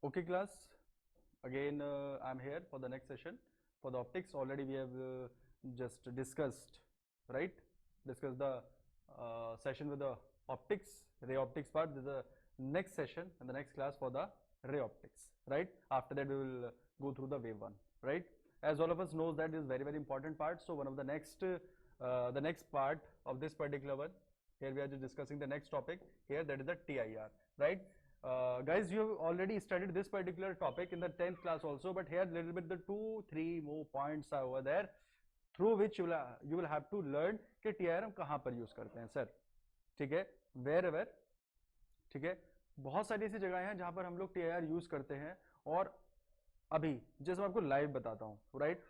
Okay, class. Again, I'm here for the next session for the optics. Already we have just discussed, right? Discussed the session with the optics, ray optics part. This is the next session and the next class for the ray optics, right? After that, we will go through the wave one, right? As all of us knows that is very important part. So one of the next part of this particular one. Here we are just discussing the next topic. Here that is the TIR, right? Guys, you have already studied this particular topic in the 10th class also, but here little bit the 2-3 more points are over there through which you will have to learn कि TIR हम कहाँ पर use करते हैं sir, ठीक है, wherever, ठीक है, बहुत सारी ऐसी जगह हैं जहां पर हम लोग TIR यूज करते हैं और अभी जैसे मैं आपको लाइव बताता हूँ, right?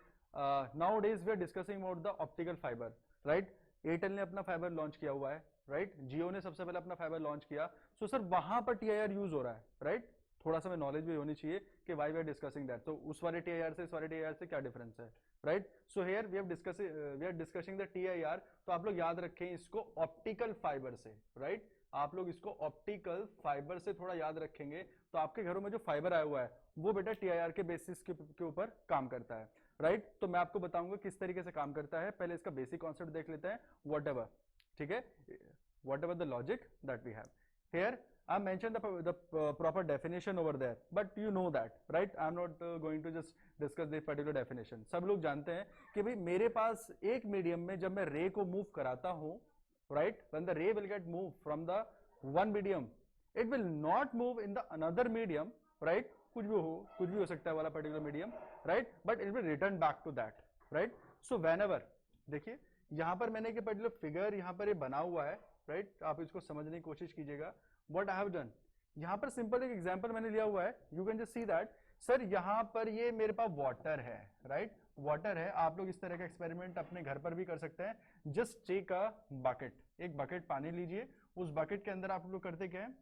Now days we are discussing about the optical fibre, right? Airtel ने अपना फाइबर लॉन्च किया हुआ है, राइट? जियो ने सबसे पहले अपना फाइबर लॉन्च किया, सो सर वहां पर टीआईआर यूज हो रहा है, राइट? थोड़ा सा नॉलेज भी होनी चाहिए कि why we are discussing that, तो उस वाले टीआईआर से इस वाले टीआईआर से क्या डिफरेंस है, right? So here we are discussing the TIR, तो आप लोग याद रखें इसको ऑप्टिकल फाइबर से, राइट? आप लोग इसको ऑप्टिकल फाइबर से थोड़ा याद रखेंगे तो आपके घरों में जो फाइबर आया हुआ है वो बेटा टीआईआर के बेसिस के ऊपर काम करता है, राइट? तो मैं आपको बताऊंगा किस तरीके से काम करता है। पहले इसका बेसिक कॉन्सेप्ट देख लेते हैं, व्हाटएवर, ठीक है, whatever the logic that we have here. I mentioned the proper definition over there, but you know that, right? I'm not going to just discuss this particular definition. सब लोग जानते हैं कि भाई मेरे पास एक मीडियम में जब मैं रे को मूव कराता हूँ, right? When the ray will get moved from the one medium, it will not move in the another medium, right? कुछ भी हो सकता है वाला particular medium, right? But it will return back to that, right? So whenever, देखिए यहाँ पर मैंने एक particular figure यहाँ पर ये बना हुआ है, right? आप इसको समझने की कोशिश कीजिएगा। What I have done, यहाँ पर सिंपल एक एग्जांपल मैंने लिया हुआ है, you can just see that, sir यहाँ पर ये मेरे पास वाटर है, राइट? वाटर है, आप लोग इस तरह का एक्सपेरिमेंट अपने घर पर भी कर सकते हैं। जस्ट टेक अ बकेट, एक बकेट पानी लीजिए, उस बकेट के अंदर आप लोग करते क्या है,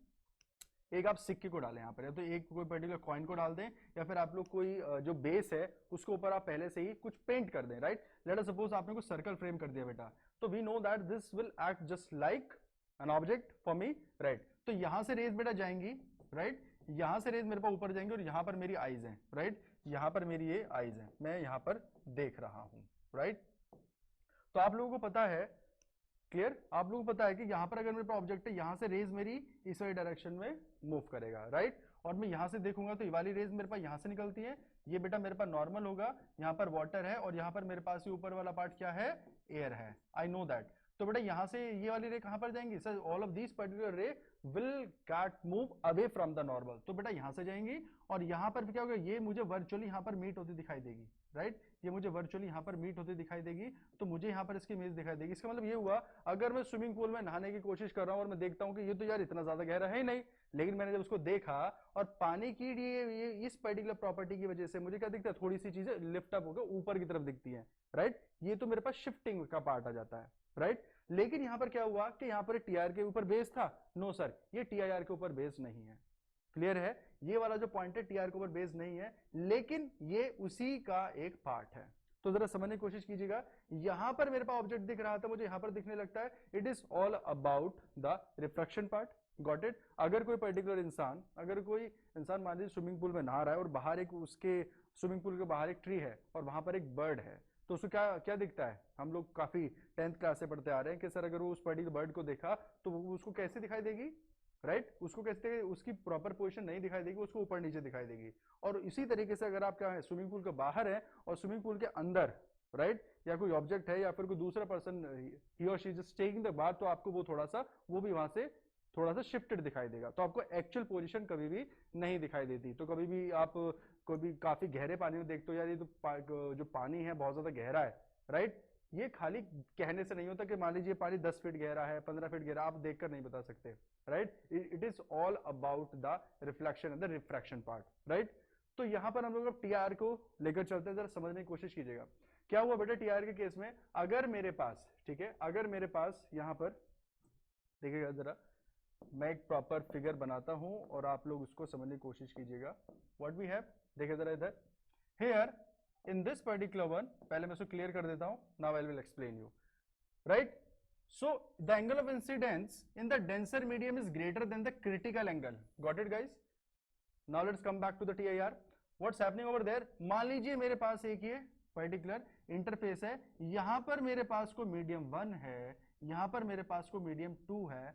एक आप सिक्के को डालें यहाँ पर, या तो एक कोई पर्टिकुलर कॉइन को डाल दें, या फिर आप लोग कोई जो बेस है उसके ऊपर आप पहले से ही कुछ पेंट कर दें, राइट? लेट अस सपोज आपने कुछ सर्कल फ्रेम कर दिया बेटा, तो we know that this will act just like an object for me, right? तो यहां से रेज बेटा जाएंगी, राइट? यहां से रेज मेरे पास ऊपर जाएंगे और यहां पर मेरी आईज हैं, राइट? यहां पर मेरी ये आईज हैं, मैं यहां पर देख रहा हूं, राइट? तो आप लोगों को पता है, क्लियर? आप लोगों को पता है कि यहां पर अगर मेरे पास ऑब्जेक्ट है, यहां से रेज मेरी इस वाली डायरेक्शन में मूव करेगा, राइट? और मैं यहां से देखूंगा तो ये वाली रेज मेरे पास यहां से निकलती है, ये बेटा मेरे पास नॉर्मल होगा, यहां पर वाटर है और यहां पर मेरे पास ये ऊपर वाला पार्ट क्या है, एयर है, आई नो दैट। तो बेटा यहां से ये वाली रे कहां पर जाएंगी sir, all of this particular ray will get move away from the normal, तो बेटा यहां से जाएंगी और यहां पर क्या होगा, ये मुझे वर्चुअली यहां पर मीट होती दिखाई देगी, राइट? ये मुझे वर्चुअली यहां पर मीट होती दिखाई देगी, तो मुझे यहां पर इसकी इमेज दिखाई देगी। इसका मतलब ये हुआ, अगर मैं स्विमिंग पूल में नहाने की कोशिश कर रहा हूं और मैं देखता हूं कि ये तो यार इतना ज्यादा गहरा है ही नहीं, लेकिन मैंने जब उसको देखा और पानी की ये इस पर्टिकुलर प्रॉपर्टी की वजह से मुझे क्या दिखता है, थोड़ी सी चीजें लिफ्ट अप होकर ऊपर की तरफ दिखती है, राइट? ये तो मेरे पास शिफ्टिंग का पार्ट आ जाता है, राइट? लेकिन यहां पर क्या हुआ कि यहां पर टीआईआर के ऊपर बेस था, नो सर, ये टीआईआर के ऊपर बेस नहीं है, क्लियर है? ये वाला जो पॉइंट है टीआईआर के ऊपर बेस नहीं है, लेकिन ये उसी का एक पार्ट है। तो जरा समझने की कोशिश कीजिएगा, यहां पर मेरे पास ऑब्जेक्ट दिख रहा था, मुझे यहां पर दिखने लगता है, it is all about the reflection part, got it? अगर कोई पर्टिकुलर इंसान, मान लीजिए स्विमिंग पूल में नहा रहा है और बाहर एक उसके स्विमिंग पूल के बाहर एक ट्री है और वहां पर एक बर्ड है, तो उसको क्या क्या दिखता है? हम लोग काफी 10th क्लास से पढ़ते आ रहे हैं कि सर अगर वो उस पर्टिकुलर बर्ड को देखा तो वो उसको कैसे दिखाई देगी, राइट? उसको कैसे, उसकी प्रॉपर पोजीशन नहीं दिखाई देगी, उसको ऊपर नीचे दिखाई देगी। और इसी तरीके से अगर आप क्या है, स्विमिंग पूल के बाहर है और स्विमिंग पूल के अंदर, राइट, या कोई ऑब्जेक्ट है या फिर कोई दूसरा पर्सन ही और she just taking the bath, तो आपको वो थोड़ा सा, वो भी वहां से थोड़ा सा शिफ्टेड दिखाई देगा, तो आपको एक्चुअल पोजीशन कभी भी नहीं दिखाई देती। तो कभी भी आप कोई भी काफी गहरे पानी में देखते हो यार ये तो जो पानी है बहुत ज्यादा गहरा है, राइट? ये खाली कहने से नहीं होता कि मान लीजिए पानी 10 फीट गहरा है, 15 फीट गहरा, आप देखकर नहीं बता सकते, right? It is all about the reflection and the refraction part, right? तो यहां पर हम लोग टीआर को लेकर चलते हैं, जरा समझने की कोशिश कीजिएगा क्या हुआ बेटा टीआर के केस में। अगर मेरे पास, ठीक है, अगर मेरे पास यहां पर देखिएगा जरा, मैं एक प्रॉपर फिगर बनाता हूं और आप लोग उसको समझने की कोशिश कीजिएगा। व्हाट वी हैव, देखिए जरा इधर, here in this particular one, पहले मैं इसको क्लियर कर देता हूं, now I will explain you, right? So the angle of incidence in the denser medium is greater than the critical angle, got it guys? Now let's come back to the TIR. What's happening over there? मान लीजिए मेरे पास एक ये particular interface है, यहां पर मेरे पास को मीडियम 1 है, यहां पर मेरे पास को मीडियम 2 है,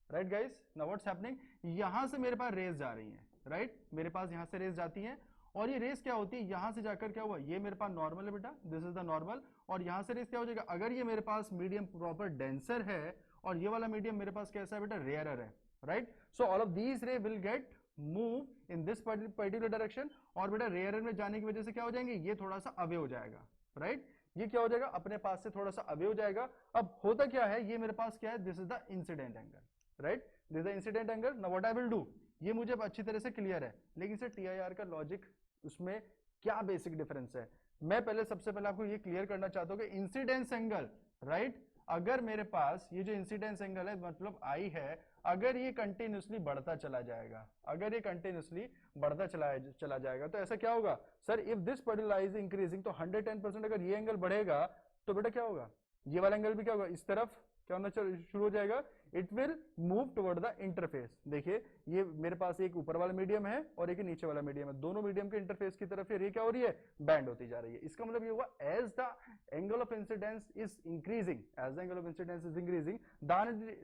right guys? Now what's happening, यहां से मेरे पास रेस जा रही है, राइट? मेरे पास यहां से रेस जाती है और ये रेस क्या होती है, यहां से जाकर क्या हुआ, ये मेरे पास नॉर्मल है बेटा, दिस इज द नॉर्मल, और यहां से रेस क्या हो जाएगा, अगर ये मेरे पास मीडियम प्रॉपर डेंसर है और ये वाला मीडियम मेरे पास कैसा है बेटा, रेयरर है, right? So all of these रे will get move in this particular direction, और बेटा रेयरर में जाने की वजह से क्या हो जाएंगे, ये थोड़ा सा अवे हो जाएगा, राइट? ये क्या हो जाएगा, अपने पास से थोड़ा सा अवे हो जाएगा। अब होता क्या है, ये मेरे पास क्या है, this is the incident angle, right? This is the incident angle. Now what I will do, ये मुझे अच्छी तरह से क्लियर है, लेकिन सर TIR का लॉजिक, उसमें क्या बेसिक डिफरेंस है, मैं पहले सबसे पहले आपको ये क्लियर करना चाहता हूं कि इंसिडेंस एंगल, राइट? अगर मेरे पास ये जो इंसिडेंस एंगल है, मतलब आई है, अगर ये कंटिन्यूसली बढ़ता चला जाएगा, अगर ये कंटिन्यूसली बढ़ता चला जाएगा, तो ऐसा क्या होगा sir, if this particular is increasing, तो 110% अगर ये एंगल बढ़ेगा तो बेटा क्या होगा, ये वाला एंगल भी क्या होगा, इस तरफ क्या होना शुरू हो जाएगा, it will move toward the interface. देखिए ये मेरे पास एक ऊपर वाला मीडियम है और एक नीचे वाला मीडियम है, दोनों मीडियम के इंटरफेस की तरफ ये क्या हो रही है, बैंड होती जा रही है। इसका मतलब ये हुआ, as the angle of incidence is increasing, as the angle of incidence is increasing,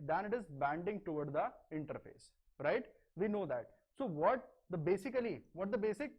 then it is bending toward the interface, right? We know that. So what the basic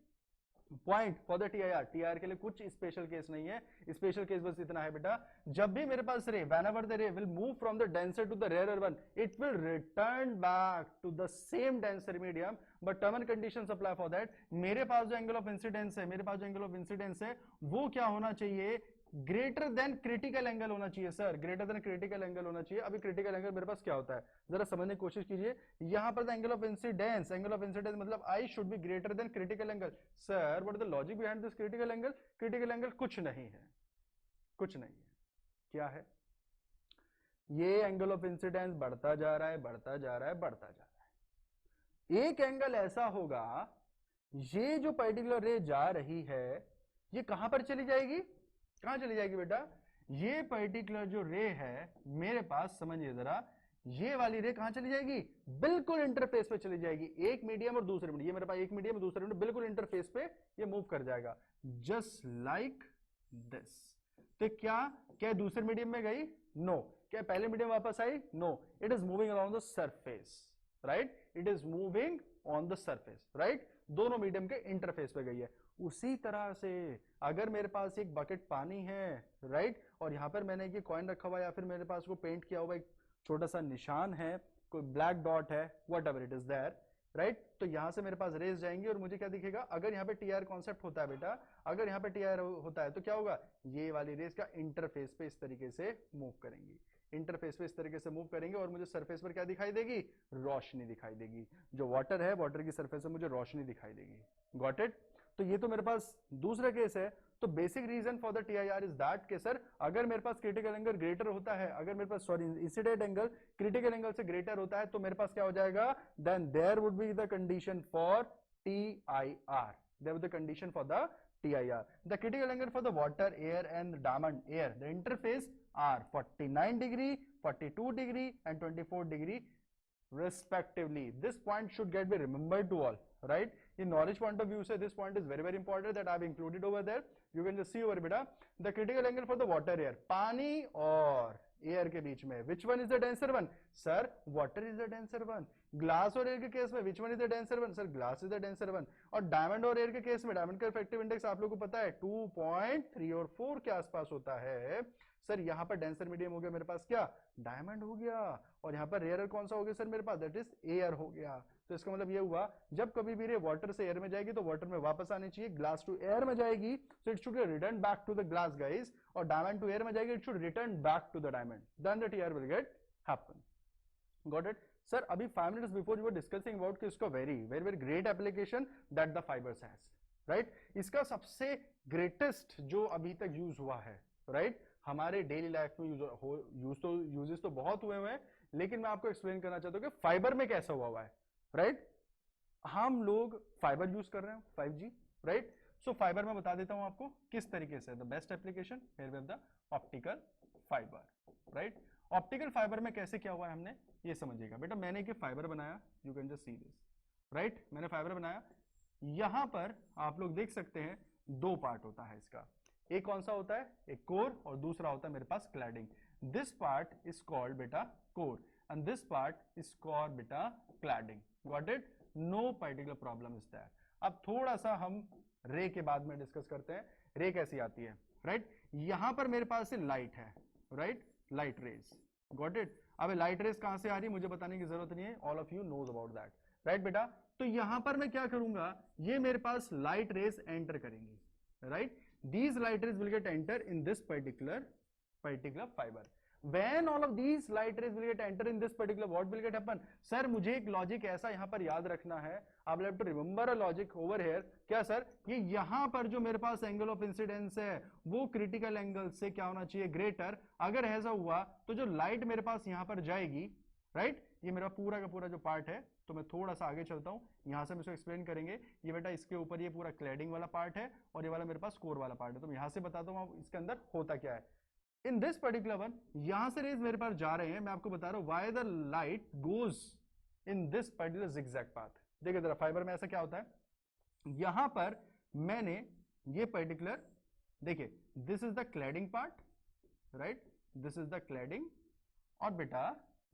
point for the TIR के लिए कुछ special case नहीं है, special case बस इतना है बेटा, जब भी मेरे पास रे, whenever the ray will move from the denser to the rarer one, it will return back to the same denser medium, but term and conditions apply for that. मेरे पास जो एंगल ऑफ इंसिडेंस है, मेरे पास जो angle of incidence है वो क्या होना चाहिए, ग्रेटर देन क्रिटिकल एंगल होना चाहिए sir, greater than critical angle होना चाहिए। अभी क्रिटिकल एंगल मेरे पास क्या होता है, जरा समझने की कोशिश कीजिए। यहां पर द एंगल ऑफ इंसिडेंस, मतलब I should be greater than critical angle. Sir what is the logic behind this critical angle? Critical angle कुछ नहीं है, कुछ नहीं है, क्या है, ये एंगल ऑफ इंसिडेंस बढ़ता जा रहा है, बढ़ता जा रहा है, बढ़ता जा रहा है। एक एंगल ऐसा होगा, ये जो पर्टिकुलर रे जा रही है ये कहां पर चली जाएगी, कहां चली जाएगी बेटा, ये पर्टिकुलर जो रे है मेरे पास, समझिए जरा, ये वाली रे कहां चली जाएगी, बिल्कुल इंटरफेस पे चली जाएगी, एक मीडियम और दूसरे मीडियम, ये मेरे पास एक मीडियम और दूसरे मीडियम, बिल्कुल इंटरफेस पे ये मूव कर जाएगा, जस्ट लाइक दिस। तो क्या दूसरे मीडियम में गई, नो। क्या पहले मीडियम वापस आई, no. It is moving around the surface, right? It is moving on the surface, right? दोनों मीडियम के इंटरफेस पे गई है। उसी तरह से अगर मेरे पास एक बकेट पानी है, राइट, और यहां पर मैंने ये कॉइन रखा हुआ है, या फिर मेरे पास को पेंट किया हुआ एक छोटा सा निशान है, कोई ब्लैक डॉट है, whatever it is there, right? तो यहां से मेरे पास रेस जाएंगी और मुझे क्या दिखेगा, अगर यहाँ पे TIR कॉन्सेप्ट होता है बेटा, अगर यहाँ पे TIR होता है तो क्या होगा, ये वाली रेस का इंटरफेस पे इस तरीके से मूव करेंगी, इंटरफेस पे इस तरीके से मूव करेंगे, और मुझे सरफेस पर क्या दिखाई देगी, रोशनी दिखाई देगी। जो वाटर है, वाटर की सरफेस पे मुझे रोशनी दिखाई देगी। Got it? तो ये तो मेरे पास दूसरा केस है। तो basic reason for the TIR is that के सर, अगर मेरे पास क्रिटिकल एंगल ग्रेटर होता है, अगर मेरे पास इंसिडेंट एंगल क्रिटिकल एंगल से ग्रेटर होता है, तो मेरे पास क्या हो जाएगा, then there would be the condition for TIR, there would the condition for the TIR. The critical angle for the water, air and diamond air, the interface are 49 degree, 42 degree and 24 degree respectively. This point should get be remembered to all, right? In knowledge point of view say this point is very important that I have included over there. You can just see over beta, the critical angle for the water air, पानी और air के बीच में, which one is the denser one? Sir, water is the denser one. Glass और air के case में which one is the denser one? Sir, glass is the denser one. और diamond और air के केस में diamond का effective index आप लोगों को पता है 2.3 और 4 के आसपास होता है। सर यहाँ पर डेंसर मीडियम हो गया मेरे पास, क्या डायमंड हो गया, और यहाँ पर रेयर कौन सा हो गया सर मेरे पास, दैट इज एयर हो गया। तो इसका मतलब ये हुआ, जब कभी भी रे वाटर से एयर में जाएगी तो वाटर में वापस आनी चाहिए, ग्लास टू एयर में जाएगी तो it should return back to the glass guys, और डायमंड टू एयर में जाएगी it should return back to the diamond, then the TIR will get happen. Got it? Sir अभी 5 minutes before you were discussing about कि इसका very very very great application that the fibres has, right? इसका सबसे greatest जो अभी तक use हुआ है, राइट, हमारे डेली लाइफ में यूजेस तो बहुत हुए हैं, लेकिन मैं आपको एक्सप्लेन करना चाहता हूँ कि फाइबर में कैसा हुआ है, राइट? हम लोग फाइबर यूज कर रहे हैं 5G, राइट? सो फाइबर में बता देता हूं आपको किस तरीके से, the best application here we have the optical fibre, right? Optical fibre में कैसे क्या हुआ है हमने ये समझिएगा बेटा। मैंने एक फाइबर बनाया, you can just see this, right? मैंने फाइबर बनाया, यहां पर आप लोग देख सकते हैं दो पार्ट होता है इसका, एक कौन सा होता है, एक कोर, और दूसरा होता है मेरे पास cladding. This part is called बेटा core and this part is called बेटा cladding. Got it? No particular problem is there. अब थोड़ा सा हम रे के बाद में डिस्कस करते हैं. रे कैसी आती है, राइट? यहां पर मेरे पास लाइट है, right? Light rays. Got it? अब लाइट रेज कहां से आ रही है मुझे बताने की जरूरत नहीं है, all of you knows about that, right बेटा? तो यहां पर मैं क्या करूंगा, ये मेरे पास लाइट रेज एंटर करेंगी, right? These light rays will get enter in this particular fiber. When all of these light rays will get enter in this particular, what will get happen? Sir मुझे एक logic ऐसा यहां पर याद रखना है, आप have to remember a logic over here. क्या सर? ये यहां पर जो मेरे पास एंगल ऑफ इंसिडेंस है वो क्रिटिकल एंगल से क्या होना चाहिए, ग्रेटर. अगर ऐसा हुआ तो जो लाइट मेरे पास यहां पर जाएगी, राइट? ये मेरा पूरा का पूरा जो पार्ट है, तो मैं थोड़ा सा आगे चलता हूं, यहां से हम इसको एक्सप्लेन करेंगे. ये बेटा इसके ऊपर ये पूरा क्लैडिंग वाला पार्ट है और ये वाला मेरे पास कोर वाला पार्ट है. तो मैं यहां से बताता हूं इसके अंदर होता क्या है. इन दिस पर्टिकुलर वन, यहां से रेज मेरे पास जा रहे हैं, मैं आपको बता रहा हूं why the light goes in this particular zigzag path. देखिए जरा फाइबर में ऐसा क्या होता है, यहां पर मैंने ये पर्टिकुलर, देखिए this is the cladding part, right? This is the cladding, और बेटा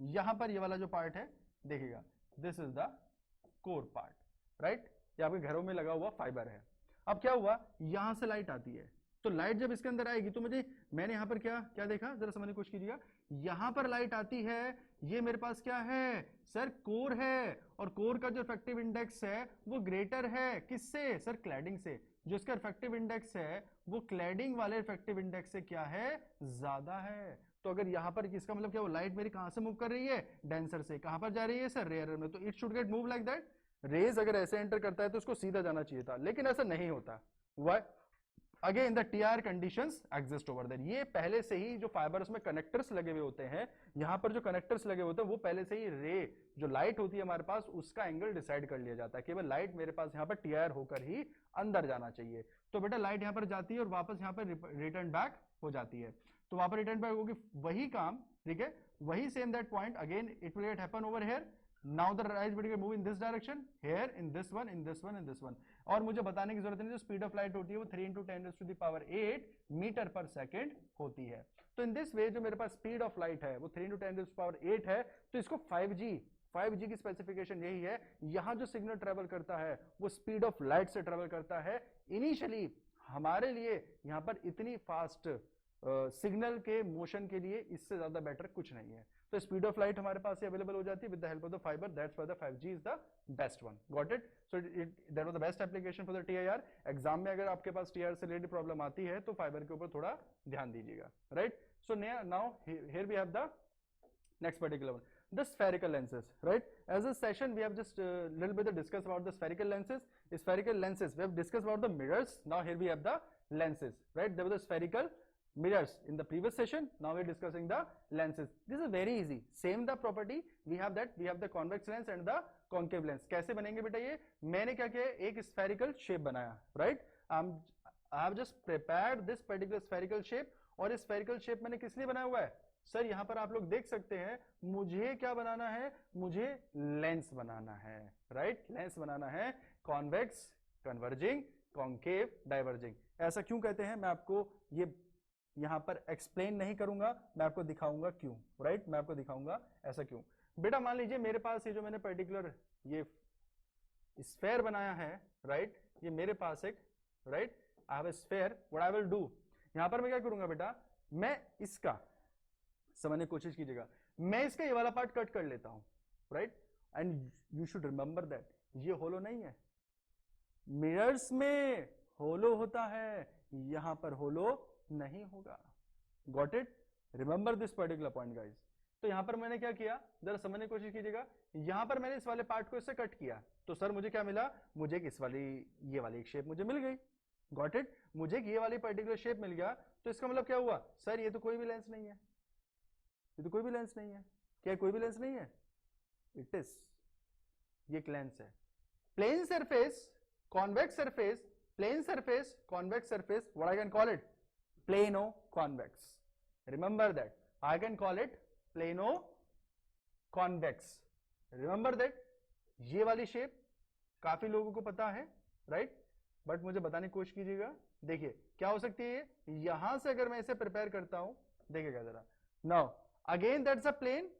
यहां पर ये वाला जो पार्ट है देखिएगा, this is the core part, right? ये आपके घरों में लगा हुआ फाइबर है. अब क्या हुआ, यहां से लाइट आती है, तो लाइट जब इसके अंदर आएगी तो मैंने यहां पर क्या क्या देखा, जरा समझने की कोशिश कीजिएगा. यहां पर लाइट आती है, ये मेरे पास क्या है सर, कोर है, और कोर का जो इफेक्टिव इंडेक्स है वो ग्रेटर है किससे, सर? क्लैडिंग से. जो इसका इफेक्टिव इंडेक्स है वो क्लैडिंग वाले इफेक्टिव इंडेक्स से क्या है, ज्यादा है. तो अगर यहां पर इसका मतलब क्या, वो लाइट मेरी कहां से मूव कर रही है, डेंसर से. कहां पर जा रही है सर, रेयरर में. तो it should get move like that. Rays अगर ऐसे एंटर करता है तो उसको सीधा जाना चाहिए था, लेकिन ऐसा नहीं होता. Why? Again the TR conditions exist over there. ये पहले से ही जो फाइबर्स में कनेक्टर्स लगे हुए होते हैं, यहां पर जो कनेक्टर्स लगे होते हैं वो पहले से ही रे जो लाइट होती है हमारे पास उसका एंगल डिसाइड कर लिया जाता है. केवल लाइट मेरे पास यहां पर टीआर होकर ही अंदर जाना चाहिए. तो बेटा लाइट यहां पर जाती है और वापस यहां पर रिटर्न बैक हो जाती है. तो वहां पर रिटर्न बैक होगी, वही काम, ठीक है, वही same that point again it will get happen over here. Now the rise will move in this direction, here in this one, in this one, in this one. और मुझे बताने की जरूरत नहीं, जो स्पीड ऑफ लाइट होती है वो 3 × 10⁸ मीटर पर सेकेंड होती है. तो इन दिस वे जो मेरे पास स्पीड ऑफ लाइट है वो 3 × 10⁸ है. तो इसको 5G की स्पेसिफिकेशन यही है, यहां जो सिग्नल ट्रेवल करता है वो स्पीड ऑफ लाइट से ट्रेवल करता है. इनिशियली हमारे लिए यहां पर इतनी फास्ट सिग्नल के मोशन के लिए इससे ज्यादा बेटर कुछ नहीं है. तो स्पीड ऑफ लाइट हमारे पास अवेलेबल हो जाती है with the help of the fibre. That's why the 5G is the best one. Got it? So that was the best application for the TIR. Exam में अगर आपके पास टीआईआर से related problem आती है तो फाइबर के ऊपर थोड़ा ध्यान दीजिएगा, right? So now here we have the next particular one, the spherical lenses, right? As a session we have just little bit discussed about the spherical lenses. We have discussed about the mirrors. Now here we have the lenses, right? There was the spherical mirrors in the previous session. Now we are discussing the lenses. This is very easy, same the property we have, that we have the convex lens and the concave lens. कैसे बनेंगे बेटा? ये मैंने क्या किया, एक spherical shape बनाया, right? I have just prepared this particular spherical shape. और इस spherical shape मैंने किस लिए बनाया हुआ है सर? यहां पर आप लोग देख सकते हैं, मुझे क्या बनाना है, मुझे लेंस बनाना है, राइट? लेंस बनाना है, कॉन्वेक्स, कन्वर्जिंग, कॉन्केव, डाइवर्जिंग. ऐसा क्यों कहते हैं मैं आपको ये यहां पर एक्सप्लेन नहीं करूंगा, मैं आपको दिखाऊंगा क्यों, राइट? मैं आपको दिखाऊंगा ऐसा क्यों. बेटा मान लीजिए मेरे पास ये जो मैंने पर्टिकुलर ये स्फेयर बनाया है, राइट? ये मेरे पास एक, right, I have a sphere. What I will do, यहां पर मैं क्या करूंगा बेटा, मैं इसका समझने की कोशिश कीजिएगा, मैं इसका ये वाला पार्ट कट कर लेता हूं, right? And you should remember that ये होलो नहीं है. मिरर्स में होलो होता है, यहां पर होलो नहीं होगा. Got it? Remember this particular point guys. तो यहां पर मैंने क्या किया, जरा समझने की कोशिश कीजिएगा. यहां पर मैंने इस वाले पार्ट को इससे कट किया, तो सर मुझे क्या मिला, मुझे इस वाली ये वाली एक शेप मुझे मिल गई. Got it? मुझे ये वाली पर्टिकुलर शेप मिल गया. तो इसका मतलब क्या हुआ सर, ये तो कोई भी लेंस नहीं है, ये तो कोई भी लेंस नहीं है. क्या कोई भी लेंस नहीं है? इट इज, ये एक लेंस है. Plane surface, convex surface, plane surface, convex surface, what I can call it, plano convex. Remember that, I can call it plano convex. Remember that, ये वाली शेप काफी लोगों को पता है, राइट, बट मुझे बताने की कोशिश कीजिएगा। देखिए क्या हो सकती है, यहां से अगर मैं इसे प्रिपेयर करता हूं, देखिएगा जरा, now again that's a plane,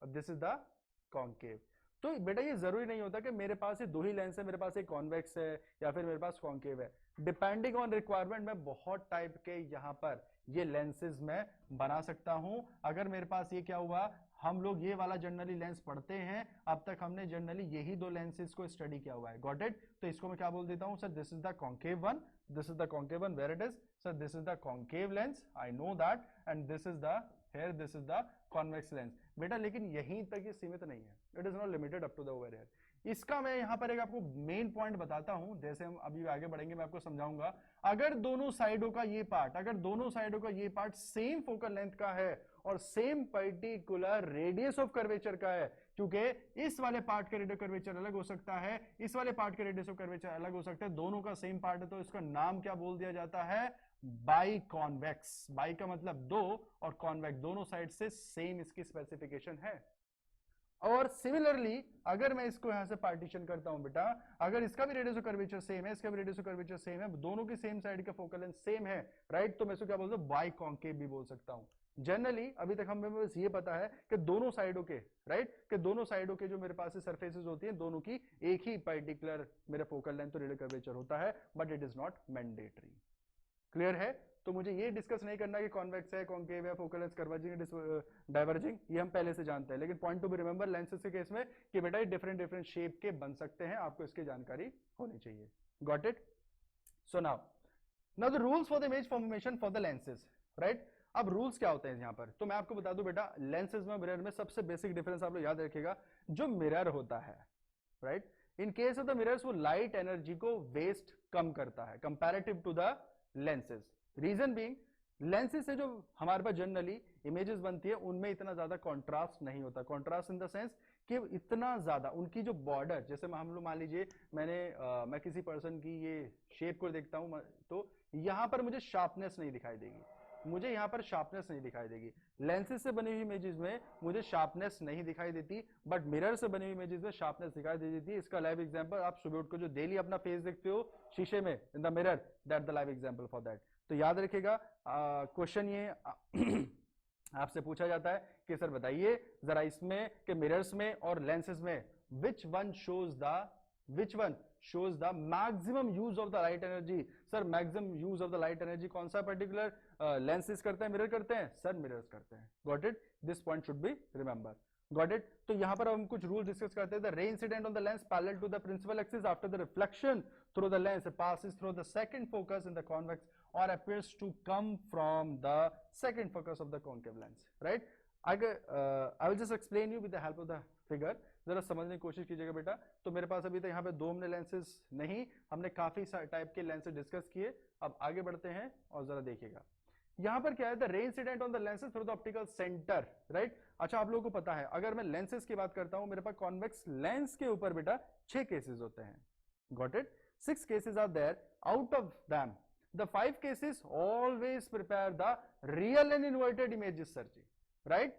this is the concave. तो बेटा ये जरूरी नहीं होता कि मेरे पास ये दो ही लेंस है, मेरे पास एक कॉन्वेक्स है या फिर मेरे पास कॉन्केव है। डिपेंडिंग ऑन रिक्वायरमेंट मैं बहुत टाइप के यहां पर ये लेंसेज मैं बना सकता हूं। अगर मेरे पास ये क्या हुआ, हम लोग ये वाला जनरली लेंस पढ़ते हैं, अब तक हमने जनरली यही दो लेंसेज को स्टडी किया हुआ है, गॉट इट। तो इसको मैं क्या बोल देता हूं, sir this is the concave one, this is the concave one, where it is, sir this is the concave lens, I know that, and this is the here this is the convex lens। बेटा लेकिन यहीं तक ये सीमित नहीं है, it is not limited up to the over here. इसका मैं यहां पर एक आपको मेन पॉइंट बताता हूं, जैसे हम अभी आगे बढ़ेंगे मैं आपको समझाऊंगा। अगर दोनों साइडों का ये पार्ट, अगर दोनों साइडों का ये पार्ट सेम फोकल लेंथ का है और same particular radius of curvature का है, क्योंकि इस वाले पार्ट का रेडियस कर्वेचर अलग हो सकता है, इस वाले पार्ट का रेडियस ऑफ कर्वेचर अलग हो सकता है, दोनों का सेम पार्ट है, तो इसका नाम क्या बोल दिया जाता है, बाई कॉन्वेक्स। बाई का मतलब दो और कॉन्वेक्स, दोनों साइड से सेम इसकी स्पेसिफिकेशन है। और सिमिलरली अगर मैं इसको यहां से पार्टीशन करता हूं बेटा, अगर इसका भी रेडियस ऑफ कर्वेचर सेम है, इसका भी रेडियस ऑफ कर्वेचर सेम है, दोनों की सेम साइड का फोकल लेंथ सेम है, राइट, तो मैं इसको क्या बोलता हूं, बाई कॉन्केव भी बोल सकता हूं। जनरली अभी तक हमें बस ये पता है कि दोनों साइडों के, राइट, कि दोनों साइडों के जो मेरे पास सरफेसेस होती हैं, दोनों की एक ही पर्टिकुलर मेरा फोकल लेंथ और रेडियस कर्वेचर होता है, but it is not mandatory. Clear है? तो मुझे ये डिस्कस नहीं करना कि कॉन्वेक्स है, कॉन्केव है, फोकल लेंथ कन्वर्जिंग, डाइवर्जिंग, ये हम पहले से जानते हैं। लेकिन point to be remember lenses के केस में कि बेटा ये डिफरेंट डिफरेंट शेप के बन सकते हैं, आपको इसकी जानकारी होनी चाहिए। Got it? So now the rules for the image formation for the lenses, right. अब रूल्स क्या होते हैं यहाँ पर, तो मैं आपको बता दूं बेटा, लेंसेज में मिरर में सबसे बेसिक डिफरेंस आप लोग याद रखिएगा, जो मिरर होता है, right, in case of the mirrors वो लाइट एनर्जी को वेस्ट कम करता है comparative to the lenses. Reason being, lenses से जो हमारे पास जनरली इमेजेस बनती है उनमें इतना ज्यादा कंट्रास्ट नहीं होता। कंट्रास्ट इन द सेंस कि इतना ज्यादा उनकी जो बॉर्डर, जैसे हम लोग मान लीजिए मैं किसी पर्सन की ये शेप को देखता हूं, तो यहां पर मुझे शार्पनेस नहीं दिखाई देगी, मुझे यहाँ पर शार्पनेस नहीं दिखाई देगी। लेंसेज से बनी हुई इमेजेस में मुझे शार्पनेस नहीं दिखाई देती, बट मिरर से बनी हुई इमेजेस में शार्पनेस दिखाई देती है। इसका लाइव एग्जांपल आप सुबह उठ को जो डेली अपना फेस देखते हो शीशे में in the mirror, that the live example for that. तो याद रखिएगा, क्वेश्चन ये आपसे पूछा जाता है कि सर बताइए जरा इसमें कि मिरर्स में और लेंसेज में which one shows the maximum use of the light energy। Sir maximum use of the light energy कौन सा पर्टिकुलर लेंसेज करते हैं, मिरर करते हैं, सर मिरर्स करते हैं। Got it? This point should be remember. Got it? तो यहां पर हम कुछ रूल डिस्कस करते हैं। The ray incident on the lens parallel to the principal axis after the reflection through the lens passes through the second focus in the convex or appears to come from the second focus of the concave lens, right? I will just explain you with the help of the figure। जरा समझने की कोशिश कीजिएगा बेटा। तो मेरे पास अभी तक यहाँ पे दो हमने लेंसेज नहीं, हमने काफी टाइप के लेंसेज डिस्कस किए। अब आगे बढ़ते हैं और जरा देखिएगा यहाँ पर क्या है, the ray incident on the lenses through the optical centre, right. अच्छा आप लोगों को पता है, अगर मैं लेंसेज की बात करता हूं, मेरे पास कॉन्वेक्स लेंस के ऊपर बेटा 6 केसेस होते हैं। Got it? 6 cases are there। out of them the 5 cases always prepare the real and inverted images, sir ji, right।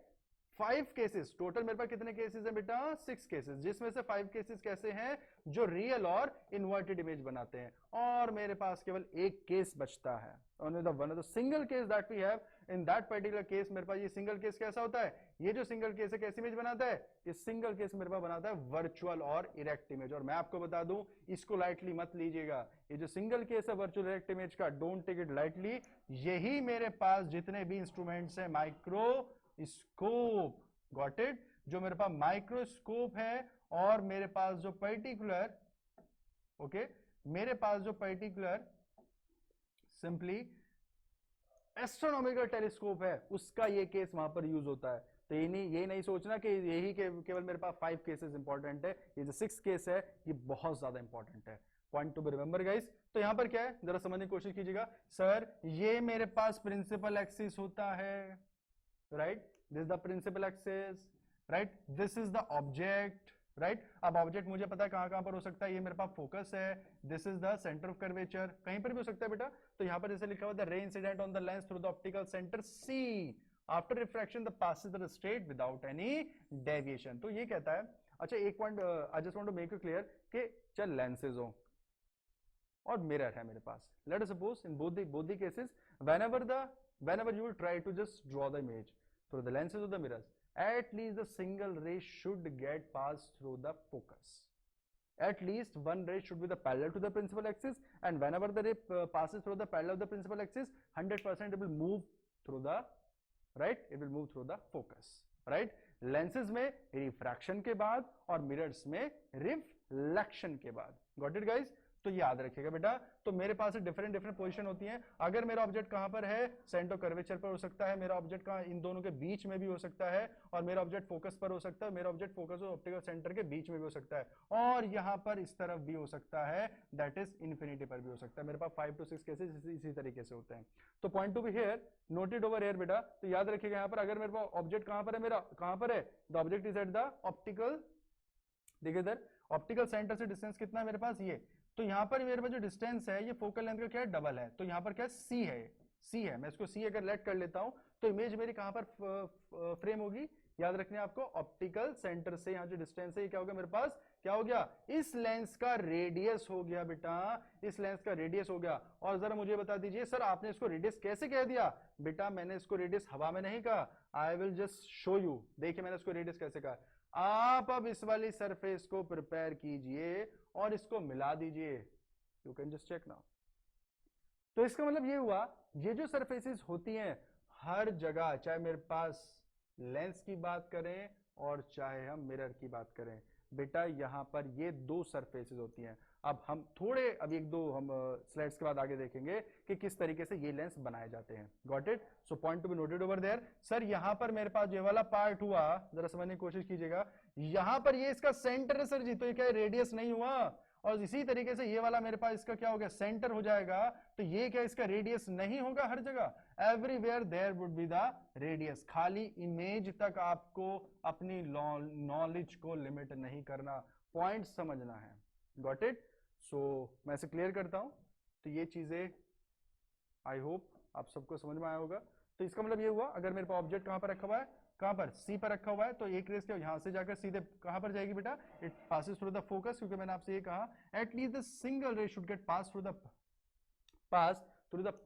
5 cases total, मेरे पास कितने केसेस हैं बेटा, 6 केसेस, जिसमें से 5 केसेस कैसे हैं, जो रियल और इन्वर्टेड इमेज बनाते हैं, और मेरे पास केवल एक केस बचता है, only the one of the single case that we have in that particular case। मेरे पास ये सिंगल केस कैसा होता है, ये जो सिंगल केस है कैसी इमेज बनाता है, ये सिंगल केस मेरे पास बनाता है वर्चुअल और इरेक्ट इमेज। और मैं आपको बता दूं, इसको लाइटली मत लीजिएगा, ये जो सिंगल केस है वर्चुअल इरेक्ट इमेज का, डोंट टेक इट लाइटली। यही मेरे पास जितने भी इंस्ट्रूमेंट्स हैं, माइक्रो स्कोप, गॉट इट, जो मेरे पास माइक्रोस्कोप है, और मेरे पास जो पर्टिकुलर मेरे पास जो पर्टिकुलर सिंपली एस्ट्रोनॉमिकल टेलीस्कोप है, उसका ये केस वहां पर यूज होता है। तो ये नहीं सोचना कि यही केवल मेरे पास 5 केसेस इंपॉर्टेंट है, ये जो 6 केस है ये बहुत ज्यादा इंपॉर्टेंट है। Point to be remember guys. तो यहां पर क्या है, जरा समझने की कोशिश कीजिएगा। सर ये मेरे पास प्रिंसिपल एक्सिस होता है, right, this the principal axis, right, this is the object, right. अब ऑब्जेक्ट मुझे पता है कहां पर हो सकता है, ये मेरे पास फोकस है, this is the centre of curvature, कहीं पर भी हो सकता है बेटा। तो यहां पर जैसे लिखा हुआ the ray incident on the lens through the optical centre C after refraction the passes the straight without any deviation। तो ये कहता है, अच्छा एक point I just want to make you clear कि चल लेंसेज हो, और मिरर है मेरे पास. Let us suppose in both the cases, whenever you will try to just draw the image through the lenses of the mirrors, at least the single ray should get passed through the focus. At least one ray should be the parallel to the principal axis, and whenever the ray passes through the parallel of the principal axis, 100% it will move through the right. It will move through the focus. Right. Lenses में refraction के बाद और mirrors में reflection के बाद. Got it, guys? तो याद रखिएगा बेटा. तो मेरे पास डिफरेंट पोजीशन होती हैं. अगर मेरा ऑब्जेक्ट कहां पर है, सेंटर कर्वेचर पर हो सकता है. मेरा ऑब्जेक्ट कहां, इन दोनों के बीच में भी हो सकता है. और मेरा ऑब्जेक्ट फोकस पर हो सकता है. मेरा ऑब्जेक्ट फोकस और ऑप्टिकल सेंटर के बीच में भी हो सकता है. और यहां पर इस तरफ भी हो सकता है, दैट इज इन्फिनिटी पर भी हो सकता है. मेरे पास 5 to 6 केसेस इसी तरीके से होते हैं. तो point to be here, noted over here बेटा. तो याद रखिएगा यहां पर अगर मेरे पास ऑब्जेक्ट कहां पर है, मेरा कहां पर है, the object is at the optical, देखिए इधर ऑप्टिकल सेंटर से डिस्टेंस कितना है मेरे पास, ये. तो यहां पर मेरे पास जो डिस्टेंस है ये फोकल लेंथ का क्या है, डबल है. तो यहां पर क्या सी है, मैं इसको सी अगर लेट कर लेता हूं तो इमेज मेरी कहां पर फ्रेम होगी, याद रखना है आपको, ऑप्टिकल सेंटर से यहां जो डिस्टेंस है ये क्या हो गया मेरे पास, क्या हो गया, इस लेंस का रेडियस हो गया बेटा, इस लेंस का रेडियस हो गया. और जरा मुझे बता दीजिए सर आपने इसको रेडियस कैसे कह दिया. बेटा मैंने इसको रेडियस हवा में नहीं कहा, I will just show you. देखिए मैंने इसको रेडियस कैसे कहा. आप अब इस वाली सरफेस को प्रिपेयर कीजिए और इसको मिला दीजिए. You can just check now. तो इसका मतलब ये हुआ, ये जो सरफेसेस होती हैं हर जगह, चाहे मेरे पास लेंस की बात करें और चाहे हम मिरर की बात करें, बेटा यहां पर ये दो सरफेसेस होती हैं. अब हम थोड़े अब एक दो हम स्लाइड्स के बाद आगे देखेंगे कि किस तरीके से ये लेंस बनाए जाते हैं. Got it. So point to be noted over there. Sir यहां पर मेरे पास ये वाला पार्ट हुआ, जरा समझने की कोशिश कीजिएगा. यहां पर ये इसका सेंटर है सर जी, तो ये क्या रेडियस नहीं हुआ. और इसी तरीके से ये वाला मेरे पास इसका क्या हो गया, सेंटर हो जाएगा. तो ये क्या इसका रेडियस नहीं होगा हर जगह. Everywhere there would be the radius. खाली इमेज तक आपको अपनी नॉलेज को लिमिट नहीं करना, पॉइंट समझना है. Got it. सो मैं इसे क्लियर करता हूं. तो ये चीजें आई होप आप सबको समझ में आया होगा. तो इसका मतलब ये हुआ, अगर मेरे पास ऑब्जेक्ट कहां पर रखा हुआ है, कहां पर, सी पर रखा हुआ है, तो एक रेस क्या यहां से जाकर सीधे कहां पर जाएगी बेटा, it passes through the focus. क्योंकि मैंने आपसे ये कहा at least the single ray should get pass through the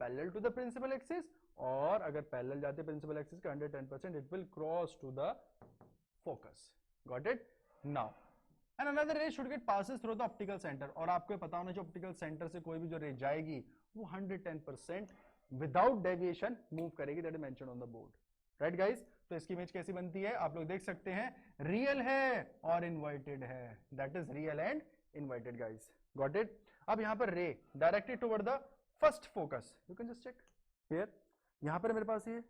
parallel to the principal axis. और अगर पैरेलल जाते प्रिंसिपल एक्सिस का 110% it will cross to the focus. Got it. Now and another ray should get passes through the optical centre. और आपको पता होना चाहिए optical centre से कोई भी जो रे जाएगी वो 110% विदाउट डेविएशन मूव करेगी. That is mentioned on the board. Right guys. तो इसकी इमेज कैसी बनती है आप लोग देख सकते हैं, रियल है और इन्वर्टेड है. That is real and inverted guys. Got it. अब यहां पर ray directed toward the first focus. You can just check here. यहां पर मेरे पास ये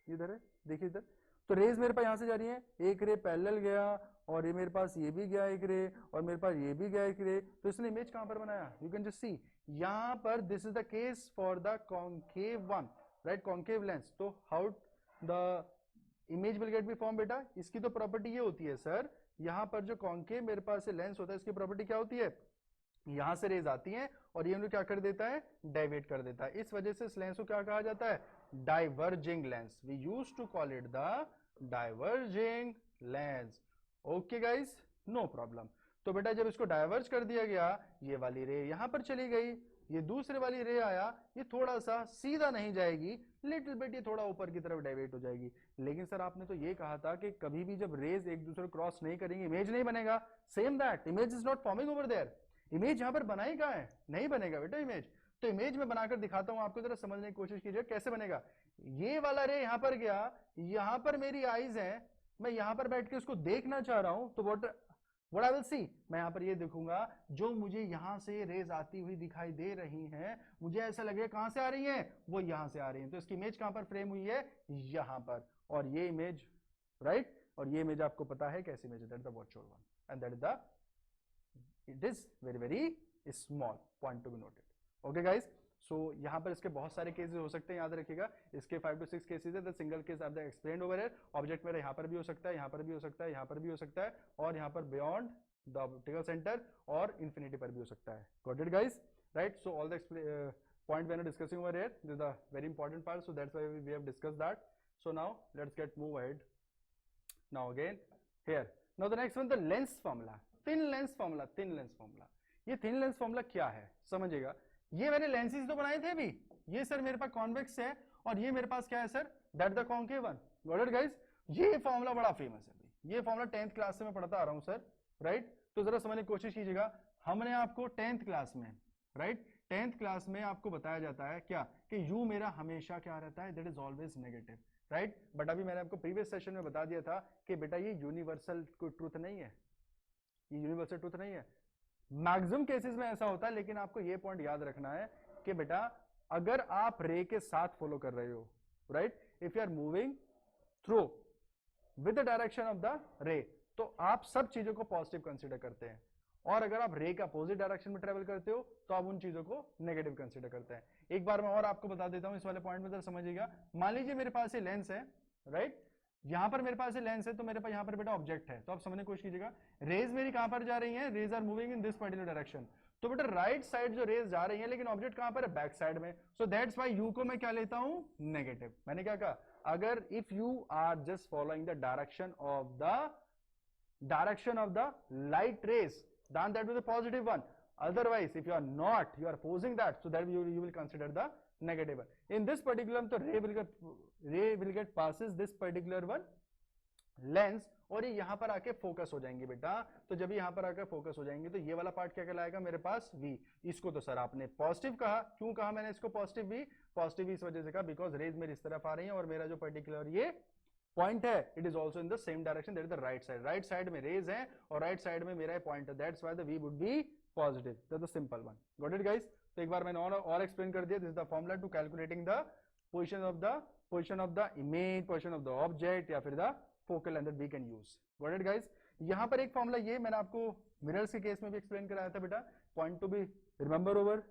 इधर है, देखिए इधर. तो रेज मेरे पास यहां से जा रही है, एक रे पैरेलल गया और ये मेरे पास ये भी गया एक रे और मेरे पास ये भी गया एक रे. तो इसने इमेज कहां पर बनाया, यू कैन जस्ट सी यहां पर. This is the case for the concave one, right, concave lens. तो how the image will get be form बेटा, इसकी तो प्रॉपर्टी ये होती है सर, यहां पर जो कॉन्केव मेरे पास से लेंस होता है इसकी प्रॉपर्टी क्या होती है, यहां से रेज आती हैं और ये क्या कर देता है, डाइवेट कर देता है. इस वजह से इस लेंस को क्या कहा जाता है, diverging lens. We use to call it the diverging lens. Okay guys, no problem. तो बेटा जब इसको डाइवर्ज कर दिया गया, ये वाली रे यहां पर चली गई, ये दूसरे वाली रे आया, ये थोड़ा सा सीधा नहीं जाएगी, लिटिल बिट ये थोड़ा ऊपर की तरफ डाइवर्ट हो जाएगी. लेकिन सर आपने तो ये कहा था कि कभी भी जब रेज एक दूसरे को क्रॉस नहीं करेंगे इमेज नहीं बनेगा. Same that image is not forming over there. Image यहां पर बनाई कहां है, नहीं बनेगा बेटा इमेज. तो इमेज में बनाकर दिखाता हूं आपको, जरा समझने की कोशिश कीजिए कैसे बनेगा. ये वाला रे यहां पर गया, यहां पर मेरी आईज है, मैं यहां पर बैठ के उसको देखना चाह रहा हूं. तो व्हाट आई विल सी, मैं यहां पर ये देखूंगा जो मुझे यहां से रेज आती हुई दिखाई दे रही हैं, मुझे ऐसा लगेगा कहां से आ रही हैं, वो यहां से आ रही हैं. तो इसकी इमेज कहां पर फ्रेम हुई है, यहां पर. और ये इमेज, राइट, और ये इमेज आपको पता है कैसी इमेज है, that is the watcher one and that is the, it is very very small. Point to be noted. Okay guys. सो यहाँ पर इसके बहुत सारे केसेस हो सकते हैं, याद रखिएगा. इसके 5 to 6 केसेस है. द सिंगल केस आप एक्सप्लेन्ड ओवर है. ऑब्जेक्ट मेरा यहाँ पर भी हो सकता है, यहाँ पर भी हो सकता है, यहाँ पर भी हो सकता है, और यहाँ पर बियॉन्ड द ऑप्टिकल सेंटर और इन्फिनिटी पर भी हो सकता है. Got it guys, right. So all the point we are discussing over here, this is the very important part. So that's why we have discussed that. So now let's get move ahead. Now again here, now the next one, the lens formula, thin lens formula. Thin lens formula, ये thin lens formula क्या है समझिएगा. ये मैंने lenses तो बनाए थे अभी, ये सर मेरे पास कॉन्वेक्स है और ये मेरे पास क्या है sir, that the concave one. Got it guys? ये फॉर्मूला बड़ा फेमस है, ये फॉर्मूला 10th क्लास से मैं पढ़ता आ रहा हूं सर, राइट? तो जरा समझने की कोशिश कीजिएगा, हमने आपको 10th क्लास में, राइट, 10th क्लास में आपको बताया जाता है क्या कि u मेरा हमेशा क्या रहता है, that is always negative, right? But अभी मैंने आपको प्रीवियस सेशन में बता दिया था कि बेटा ये यूनिवर्सल कोई ट्रूथ नहीं है, ये यूनिवर्सल ट्रूथ नहीं है, मैक्सिमम केसेस में ऐसा होता है, लेकिन आपको ये पॉइंट याद रखना है कि बेटा अगर आप रे के साथ फॉलो कर रहे हो, right, if you are moving through with the direction of the ray, तो आप सब चीजों को पॉजिटिव कंसीडर करते हैं, और अगर आप रे का अपोजिट डायरेक्शन में ट्रेवल करते हो तो आप उन चीजों को नेगेटिव कंसीडर करते हैं। एक बार मैं और आपको बता देता हूं इस वाले पॉइंट में, जरा समझिएगा। मान लीजिए मेरे पास ये लेंस है, राइट, यहां पर मेरे पास ये लेंस है, तो मेरे पास यहां पर बेटा ऑब्जेक्ट है, तो आप समझने की कोशिश कीजिएगा, रेज मेरी कहां पर जा रही है, rays are moving in this particular direction, तो बेटा राइट साइड जो रेज जा रही है, लेकिन ऑब्जेक्ट कहां पर है, बैक साइड में, सो दैट्स व्हाई यू को मैं क्या लेता हूं, नेगेटिव। मैंने क्या कहा, अगर if you are just following the direction of the light rays, then that will be the positive one. Otherwise, if you are not, you are opposing that, so that you will consider the negative one. In this particular, तो ray will get passes this particular one lens, और ये यहां पर आके focus हो जाएंगे बेटा। तो जब यहां पर आकर फोकस हो जाएंगे तो ये वाला पार्ट क्या कहलाएगा मेरे पास, v। इसको तो सर आपने पॉजिटिव कहा, क्यों कहा मैंने इसको पॉजिटिव v? पॉजिटिव इस वजह से कहा बिकॉज रेज मेरी इस तरफ आ रही है और मेरा जो पर्टिकुलर ये पॉइंट है, it is also in the same direction, that is the right side. Right side में रेज है और राइट साइड में मेरा पॉइंट है, that's why the v would be positive, that is the simple one. Got it guys? तो एक बार मैंने और एक्सप्लेन कर दिया, this is the formula to calculating the position of the image, position of the object, या फिर the focal length that we can use. Got it guys? यहां पर एक फॉर्मूला ये मैंने आपको मिरर्स के केस में भी एक्सप्लेन कराया था बेटा, point to be remember over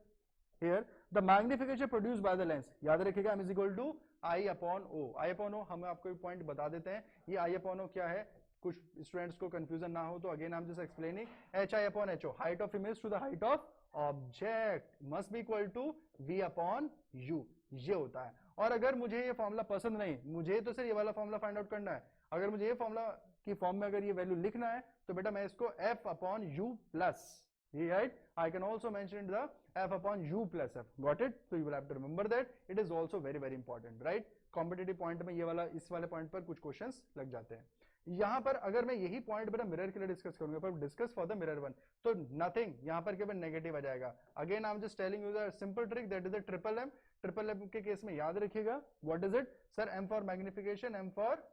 here, the magnification produced by the lens, याद रखिएगा, m is equal to I upon O। I upon O हम आपको एक पॉइंट बता देते हैं, ये I upon O क्या है, कुछ स्टूडेंट्स को कंफ्यूजन ना हो तो again I am just explaining, HI upon HO, height of image to the height of object must be equal to V upon U, ये होता है। और अगर मुझे ये फॉर्मूला पसंद नहीं, मुझे तो सर ये वाला फॉर्मूला फाइंड आउट करना है, अगर मुझे ये फॉर्मूला की फॉर्म में अगर ये वैल्यू लिखना है तो बेटा मैं इसको F upon U plus, right, I can also mention the F upon U plus F, got it? So you will have to remember that, it is also very very important, right? Competitive point में ये वाला, इस वाले point पर कुछ questions लग जाते हैं। यहाँ पर अगर मैं यही पॉइंट बेटा मिरर के लिए डिस्कस करूंगा, पर discuss for the mirror one, तो नथिंग, यहाँ पर केवल नेगेटिव आ जाएगा। Again I am just telling you the simple trick, that is the triple M. Triple M के केस में याद रखिएगा, what is it sir, M for magnification, M for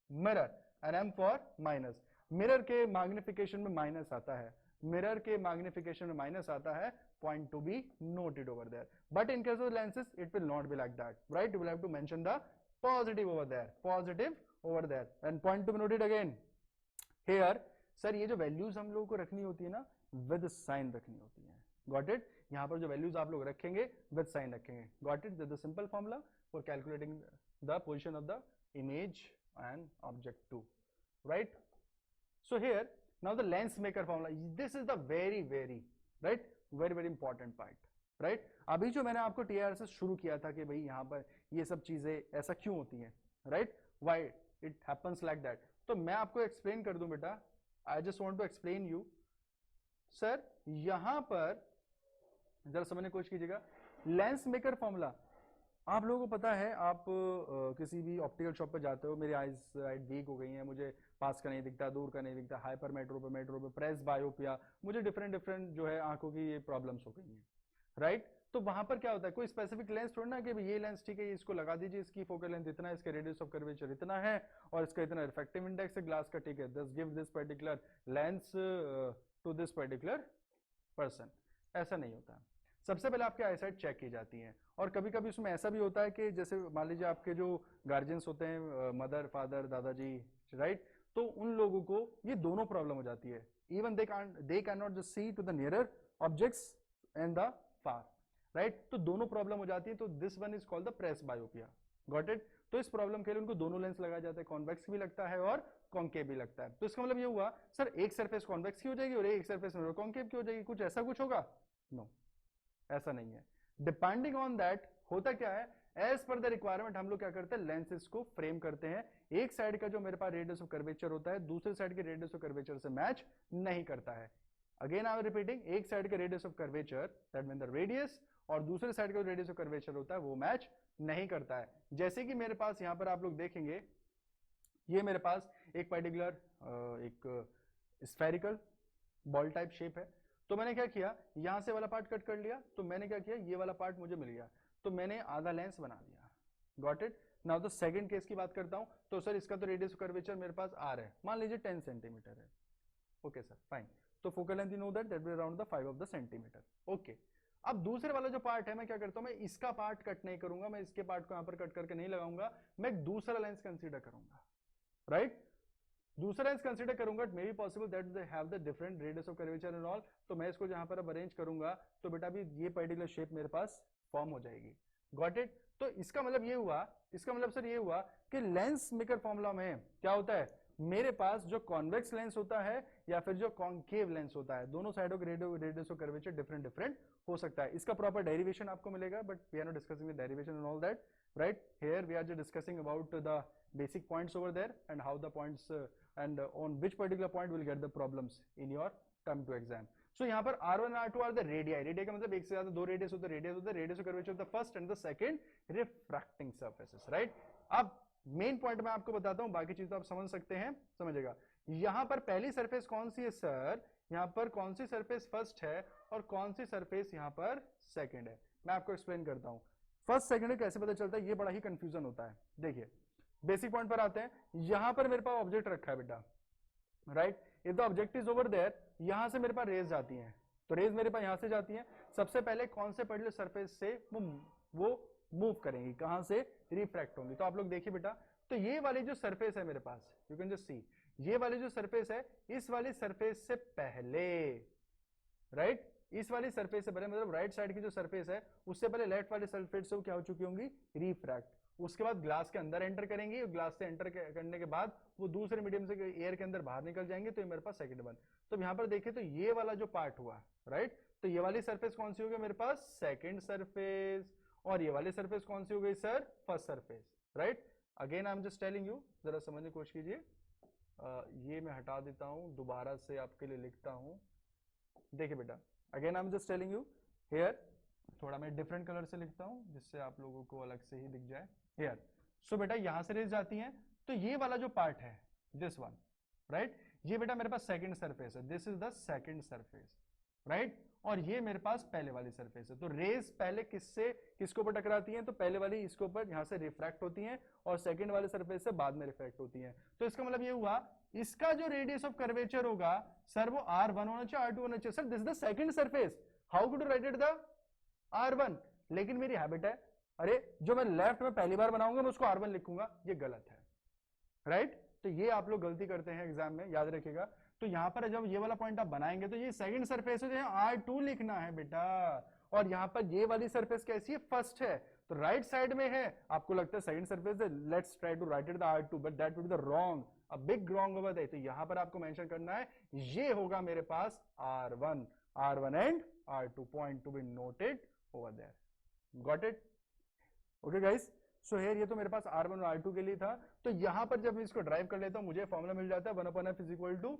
mirror, and M for minus. Mirror के magnification में minus आता है, mirror के magnification में माइनस आता है, point to be noted over there, but in case of lenses it will not be like that, right? You will have to mention the positive over there, positive over there, and point to be noted again here। Sir ये जो values हम लोगों को रखनी होती है ना, with sign रखनी होती है, गॉट इट? यहाँ पर जो वैल्यूज आप लोग रखेंगे विद साइन रखेंगे, got it? The simple formula for calculating the position of the image and object too, right? So here now the lens maker formula, this is the very very important part, right? अभी जो मैंने आपको TR से शुरू किया था कि भाई यहाँ पर ये सब चीजें ऐसा क्यों होती हैं, right? Why it happens like that, तो मैं आपको एक्सप्लेन कर दूं बेटा, I just want to explain you sir. यहाँ पर जरा समझने की कोशिश कीजिएगा, लेंस मेकर फॉर्मूला आप लोगों को पता है, आप किसी भी ऑप्टिकल शॉप पर जाते हो, मेरी आईज वीक हो गई हैं, मुझे पास का नहीं दिखता, दूर का नहीं दिखता, हाइपर मेट्रोपे, प्रेस बायोपिया, मुझे डिफरेंट जो है आंखों की ये प्रॉब्लम्स हो गई हैं, राइट? तो वहां पर क्या होता है, कोई स्पेसिफिक लेंस थोड़ा ना कि ये लेंस ठीक है, इसको लगा दीजिए, इसकी फोकल लेंथ इतना है, इसका रेडियस ऑफ कर्वेचर इतना है और इसका इतना रिफ्रैक्टिव इंडेक्स है ग्लास का, ठीक है, just give this particular lens to this particular person, ऐसा नहीं होता। सबसे पहले आपकी आईसाइट चेक की जाती है, और कभी कभी उसमें ऐसा भी होता है कि जैसे मान लीजिए आपके जो गार्जियंस होते हैं, मदर फादर दादाजी, राइट, तो उन लोगों को ये दोनों प्रॉब्लम हो जाती है, even they can not just see to the nearer objects and the far, right? तो दोनों प्रॉब्लम हो जाती है, तो this one is called the presbyopia, got it? तो इस प्रॉब्लम के लिए उनको दोनों लेंस लगाया जाता है, कॉन्वेक्स भी लगता है और कॉन्केव भी लगता है। तो इसका मतलब ये हुआ सर एक सरफेस कॉन्वेक्स की हो जाएगी और एक सरफेस कॉन्केव की हो जाएगी, कुछ ऐसा कुछ होगा? नो, ऐसा नहीं है। डिपेंडिंग ऑन दैट होता क्या है, एज पर द रिक्वायरमेंट हम लोग क्या करते हैं, लेंसेज को फ्रेम करते हैं, एक साइड का जो मेरे पास रेडियस ऑफ कर्वेचर होता है दूसरे साइड के रेडियस ऑफ कर्वेचर से मैच नहीं करता है, अगेन आई एम रिपीटिंग, एक साइड का radius of curvature that mean the radius और दूसरे साइड का रेडियस ऑफ कर्वेचर होता है वो मैच नहीं करता है। जैसे कि मेरे पास यहाँ पर आप लोग देखेंगे, ये मेरे पास एक पर्टिकुलर एक स्फेरिकल बॉल टाइप शेप है, तो मैंने क्या किया, यहां से वाला पार्ट कट कर लिया, तो मैंने क्या किया, ये वाला पार्ट मुझे मिल गया, तो मैंने आधा लेंस बना दिया। Got it. नाउ तो सेकंड केस की बात करता हूं, तो सर इसका तो रेडियस कर्वेचर मेरे पास आर है, मान लीजिए 10 सेंटीमीटर है। Okay sir, fine. तो focal length you know that will around the 5 of the centimetre. Okay, अब दूसरे वाला जो पार्ट है, मैं क्या करता हूं, मैं इसका पार्ट कट नहीं करूंगा, मैं इसके पार्ट को यहां पर कट करके नहीं लगाऊंगा, मैं एक दूसरा लेंस कंसीडर करूंगा, राइट। दूसरा लेंस कंसीडर करूंगा, it may be possible that they have the different radius of curvature and all, तो मैं इसको जहां पर अब अरेंज करूंगा, तो बेटा भी ये पर्टिकुलर शेप मेरे पास फॉर्म हो जाएगी। Got it. तो इसका मतलब ये हुआ, इसका मतलब सर ये हुआ कि लेंस मेकर फॉर्मूला में क्या होता है, मेरे पास जो कॉन्वेक्स लेंस होता है या फिर जो कॉन्केव लेंस होता है, दोनों साइडों के radius of curvature different different हो सकता है। इसका प्रॉपर डेरिवेशन आपको मिलेगा, but we are not discussing the derivation and all that, right. Here we are just discussing about the basic points over there and how the points and on which particular point will get the problems in your term to exam. So यहाँ पर R1 R2 are the radii. Radii का मतलब एक से ज्यादा दो radius होते हैं, radius of curvature of the first and the second refracting surfaces, right. अब मेन पॉइंट मैं आपको बताता हूँ, बाकी चीज तो आप समझ सकते हैं, समझेगा। यहाँ पर पहली सरफेस कौन सी है सर, यहाँ पर कौन सी सरफेस फर्स्ट है और कौन सी सरफेस यहाँ पर सेकंड है, मैं आपको एक्सप्लेन करता हूँ। फर्स्ट सेकंड कैसे पता चलता है, ये बड़ा ही कंफ्यूजन होता है। देखिए बेसिक पॉइंट पर आते हैं, यहां पर मेरे पास ऑब्जेक्ट रखा है बेटा, right. If the object is over there, यहां से मेरे पास रेज जाती हैं, तो रेज मेरे पास यहां से जाती हैं, सबसे पहले कौन से पर्टिकुलर सरफेस से वो मूव करेंगी, कहां से रिफ्रैक्ट होंगी। तो आप लोग देखिए बेटा, तो ये वाली जो सरफेस है मेरे पास, यू कैन जस्ट सी, ये वाली जो सरफेस है, इस वाली सरफेस से पहले, राइट, इस वाली सरफेस से पहले, मतलब राइट साइड की जो सरफेस है उससे पहले लेफ्ट वाली सरफेस से वो क्या हो चुकी होंगी, रिफ्रैक्ट। उसके बाद ग्लास के अंदर एंटर करेंगे, ग्लास से एंटर करने के बाद वो दूसरे मीडियम से एयर के अंदर बाहर निकल जाएंगे, तो ये मेरे पास सेकंड वन। तो यहाँ पर देखिए, तो ये वाला जो पार्ट हुआ, राइट, तो ये वाली सरफेस कौन सी हो गई मेरे पास, सेकंड सरफेस, और ये वाली सरफेस कौन सी हो गई sir, first surface, right. Again I am just telling you, जरा समझने की कोशिश कीजिए, ये मैं हटा देता हूं, दोबारा से आपके लिए लिखता हूं। देखिए बेटा, again I am just telling you here, थोड़ा मैं डिफरेंट कलर से लिखता हूं जिससे आप लोगों को अलग से ही दिख जाए हियर। सो बेटा यहां से रेज जाती हैं, तो ये वाला जो पार्ट है, दिस वन, राइट, ये बेटा मेरे पास सेकंड सरफेस है, this is the second surface, right, और ये मेरे पास पहले वाली सरफेस है। तो रेज पहले किससे किसके ऊपर टकराती हैं, तो पहले वाली इसके ऊपर यहां से रिफ्रैक्ट होती हैं, और सेकंड वाले सरफेस से बाद में रिफ्रैक्ट होती हैं। तो इसका मतलब ये हुआ, इसका जो रेडियस ऑफ कर्वेचर होगा सर वो R1 होना चाहिए, R2 होना चाहिए। Sir this is the second surface, how could you right it the R1, लेकिन मेरी हैबिट है, अरे जो मैं लेफ्ट में पहली बार बनाऊंगा मैं उसको R1 लिखूंगा, ये गलत है, राइट। तो ये आप लोग गलती करते हैं एग्जाम में, याद रखिएगा। तो यहां पर जब ये वाला पॉइंट आप बनाएंगे, तो ये सेकंड सरफेस है, R2 लिखना है बेटा, और यहां पर ये वाली सरफेस कैसी है, फर्स्ट है, तो राइट साइड में है, आपको लगता है सेकंड सरफेस है, let's try to write it the R2, but that would be the wrong, a big wrong over there. तो यहां पर आपको मेंशन करना है, ये होगा मेरे पास R1 and R2, point to be noted over there, got it. Okay guys, so here ये तो मेरे पास R1 और R2 के लिए था। तो यहां पर जब मैं इसको ड्राइव कर लेता हूं, मुझे फॉर्मूला मिल जाता है 1/f is equal to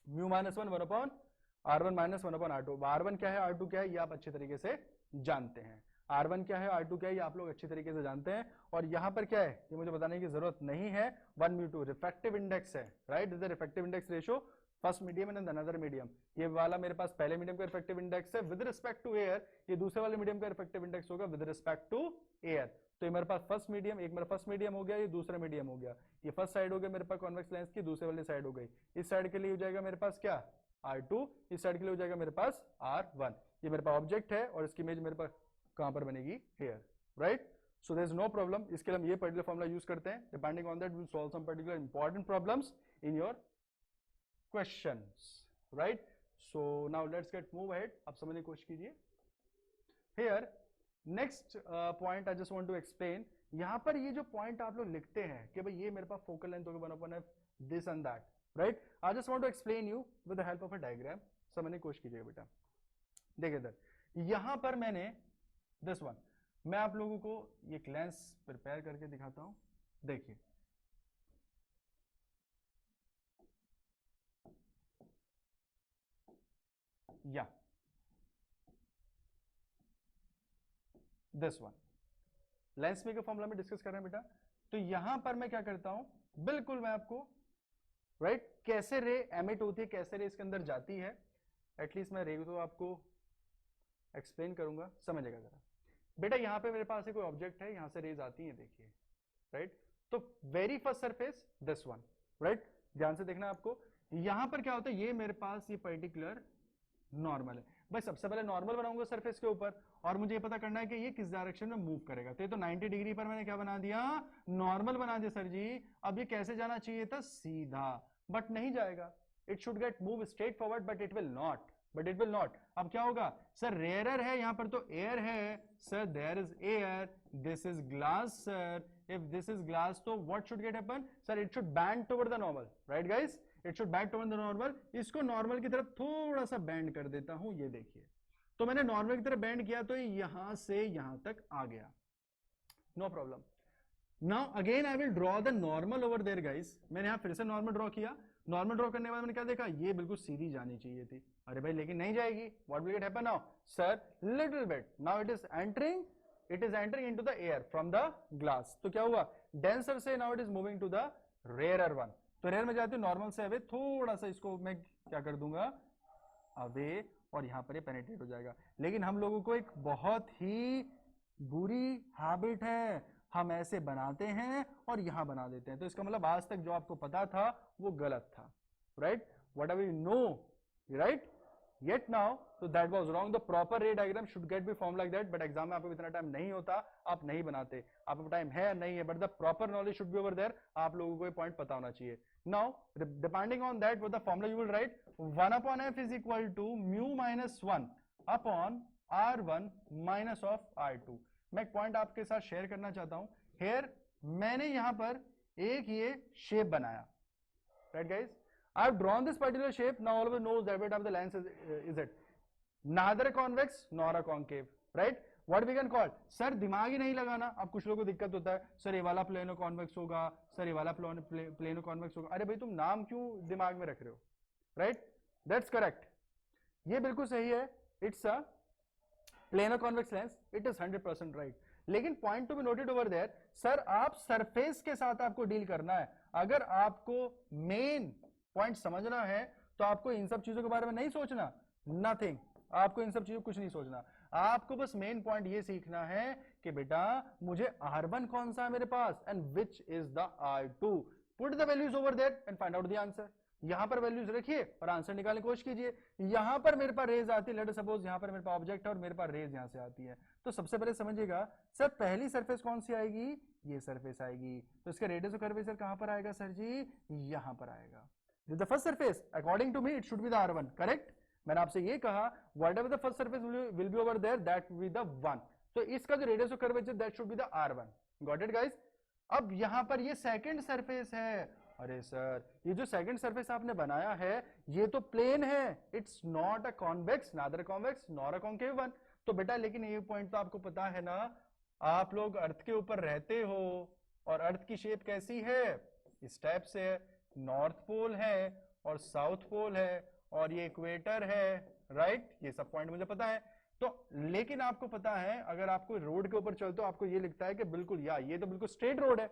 mu minus 1 1/R1 minus 1/R2। R1 क्या है, R2 क्या है, ये आप अच्छे तरीके से जानते हैं। R1 क्या है, R2 क्या है, ये आप लोग अच्छी तरीके से जानते हैं। और यहां पर क्या है, ये मुझे बताने की जरूरत नहीं है, 1 म्यू 2 रिफ्रैक्टिव इंडेक्स है, right, is the refractive index ratio first medium and another medium. ये वाला मेरे पास पहले मीडियम का रिफ्रैक्टिव इंडेक्स है विद रिस्पेक्ट टू एयर, ये दूसरे वाले मीडियम का रिफ्रैक्टिव इंडेक्स होगा विद रिस्पेक्ट टू एयर। तो ये मेरे पास फर्स्ट मीडियम, एक मेरा फर्स्ट मीडियम हो गया, ये दूसरा मीडियम हो गया, ये फर्स्ट साइड हो गया मेरे पास कॉन्वेक्स लेंस की, दूसरे वाली साइड हो गई, इस साइड के लिए हो जाएगा मेरे पास क्या, R2, इस साइड के लिए हो जाएगा मेरे पास R1। ये मेरे पास ऑब्जेक्ट है और इसकी इमेज मेरे पास कहां पर बनेगी, here, right. So there is no problem, इसके लिए हम ये पर्टिकुलर फॉर्मूला यूज करते हैं, depending on that we will solve some particular important problems in your questions, right. So now let's get move ahead, आप समझने की कोशिश कीजिए। Here next point I just want to explain, यहां पर ये जो पॉइंट आप लोग लिखते हैं कि भाई ये मेरे पास फोकल लेंथ होगा 1/f this and that, right, I just want to explain you with the help of a diagram, समझने की कोशिश कीजिएगा बेटा। देखिए इधर, यहां पर मैंने दिस वन, मैं आप लोगों को एक लेंस प्रिपेयर करके दिखाता हूं, देखिए या दिस वन लेंस में के फॉर्मूला में डिस्कस कर रहे हैं बेटा। तो यहां पर मैं क्या करता हूं, बिल्कुल मैं आपको राइट कैसे रे एमिट होती है, कैसे रे इसके अंदर जाती है, एटलीस्ट मैं रे तो आपको एक्सप्लेन करूंगा, समझेगा जरा बेटा। यहां पे मेरे पास कोई ऑब्जेक्ट है, यहां से रेज आती है, देखिए राइट। तो very first surface this one, right, ध्यान से देखना आपको। यहां पर क्या होता है, ये मेरे पास ये पर्टिकुलर नॉर्मल है। भाई सबसे पहले नॉर्मल बनाऊंगा सरफेस के ऊपर, और मुझे ये पता करना है कि ये किस डायरेक्शन में मूव करेगा। तो ये तो 90 डिग्री पर मैंने क्या बना दिया, नॉर्मल बना दिया सर जी। अब ये कैसे जाना चाहिए था, सीधा, बट नहीं जाएगा। It should get move straight forward, but it will not. अब क्या होगा सर, रेयरर है यहां पर तो एयर है sir, there is air, this is glass sir, if this is glass तो what should get happen sir, it should bend toward the normal, right guys, it should bend toward the normal. इसको normal की तरफ थोड़ा सा band कर देता हूं, ये देखिए। तो मैंने नॉर्मल की तरफ बैंड किया तो यहां से यहां तक आ गया, no problem. Now again I will draw the normal over there guys. मैंने यहां फिर से नॉर्मल ड्रॉ किया। नॉर्मल ड्रॉ करने के बाद मैंने क्या देखा, ये बिल्कुल सीधी जानी चाहिए थी। अरे भाई लेकिन नहीं जाएगी, what will happen now sir, little bit, now it is entering into the air from the glass. तो क्या हुआ, डेंसर से now it is moving to the rarer one. तो रेयर में जाती हूँ नॉर्मल से अवे, थोड़ा सा इसको मैं क्या कर दूंगा, अवे, और यहां पर ये पेनिट्रेट हो जाएगा। लेकिन हम लोगों को एक बहुत ही बुरी हैबिट है, हम ऐसे बनाते हैं और यहां बना देते हैं। तो इसका मतलब आज तक जो आपको पता था वो गलत था, right, what ever you know, right, yet now so that was wrong, the proper ray diagram should get be formed like that, but exam में आपको इतना टाइम नहीं होता, आप नहीं बनाते, आपको टाइम है नहीं है, but the proper knowledge should be over there, आप लोगों को ये पॉइंट पता होना चाहिए। now depending on that what the formula you will write, 1 upon f is equal to mu minus 1 upon r1 minus of r2। मैं एक point आपके साथ शेयर करना चाहता हूं। here मैंने यहां पर एक ये शेप बनाया, right guys, I have drawn this particular shape. Now all of you knows that width of the lens is it neither a convex nor a concave, right? What we can call, sir दिमाग ही नहीं लगाना। अब कुछ लोगों को दिक्कत होता है, सर ये वाला प्लेनो कॉन्वेक्स होगा, सर ये वाला प्लेनो कॉन्वेक्स होगा। अरे भाई तुम नाम क्यों दिमाग में रख रहे हो, राइट, दैट्स करेक्ट, ये बिल्कुल सही है, it's a plano convex lens, it is 100% right. लेकिन point to be noted over there, sir आप सरफेस के साथ आपको डील करना है। अगर आपको मेन पॉइंट समझना है तो आपको इन सब चीजों के बारे में नहीं सोचना, नथिंग, आपको इन सब चीजों कुछ नहीं सोचना। आपको बस मेन पॉइंट ये सीखना है कि बेटा मुझे R1 कौन सा है मेरे पास and which is the R2। Put the values over there and find out the answer. यहां पर वैल्यूज रखिए और आंसर निकालने की कोशिश कीजिए। यहां पर मेरे पास रेज आती है, लेट सपोज यहां पर मेरे पास ऑब्जेक्ट है और मेरे पास रेज यहां से आती है। तो सबसे पहले समझिएगा सर, पहली सरफेस कौन सी आएगी, ये सरफेस आएगी। तो इसका रेडियस ऑफ कर्वेचर कहां पर आएगा सर जी, यहां पर आएगा। The first surface, according to me, it should be the R1, correct? मैंने आपसे ये कहा, whatever the first surface will be over there, that will be the 1. तो इसका जो radius of curvature, that should be the R1. Got it, guys? अब यहां पर ये सेकंड सरफेस है। अरे सर, ये जो सेकंड सरफेस आपने बनाया है, ये तो प्लेन है, it's not a convex, neither convex nor a concave one. तो बेटा लेकिन ये पॉइंट तो आपको पता है ना, आप लोग अर्थ के ऊपर रहते हो और अर्थ की शेप कैसी है, इस टाइप से है, नॉर्थ पोल है और साउथ पोल है और ये इक्वेटर है, राइट, ये सब पॉइंट मुझे पता है। तो लेकिन आपको पता है अगर आपको रोड के ऊपर चलते हो आपको ये लिखता है कि बिल्कुल या ये तो बिल्कुल स्ट्रेट रोड है।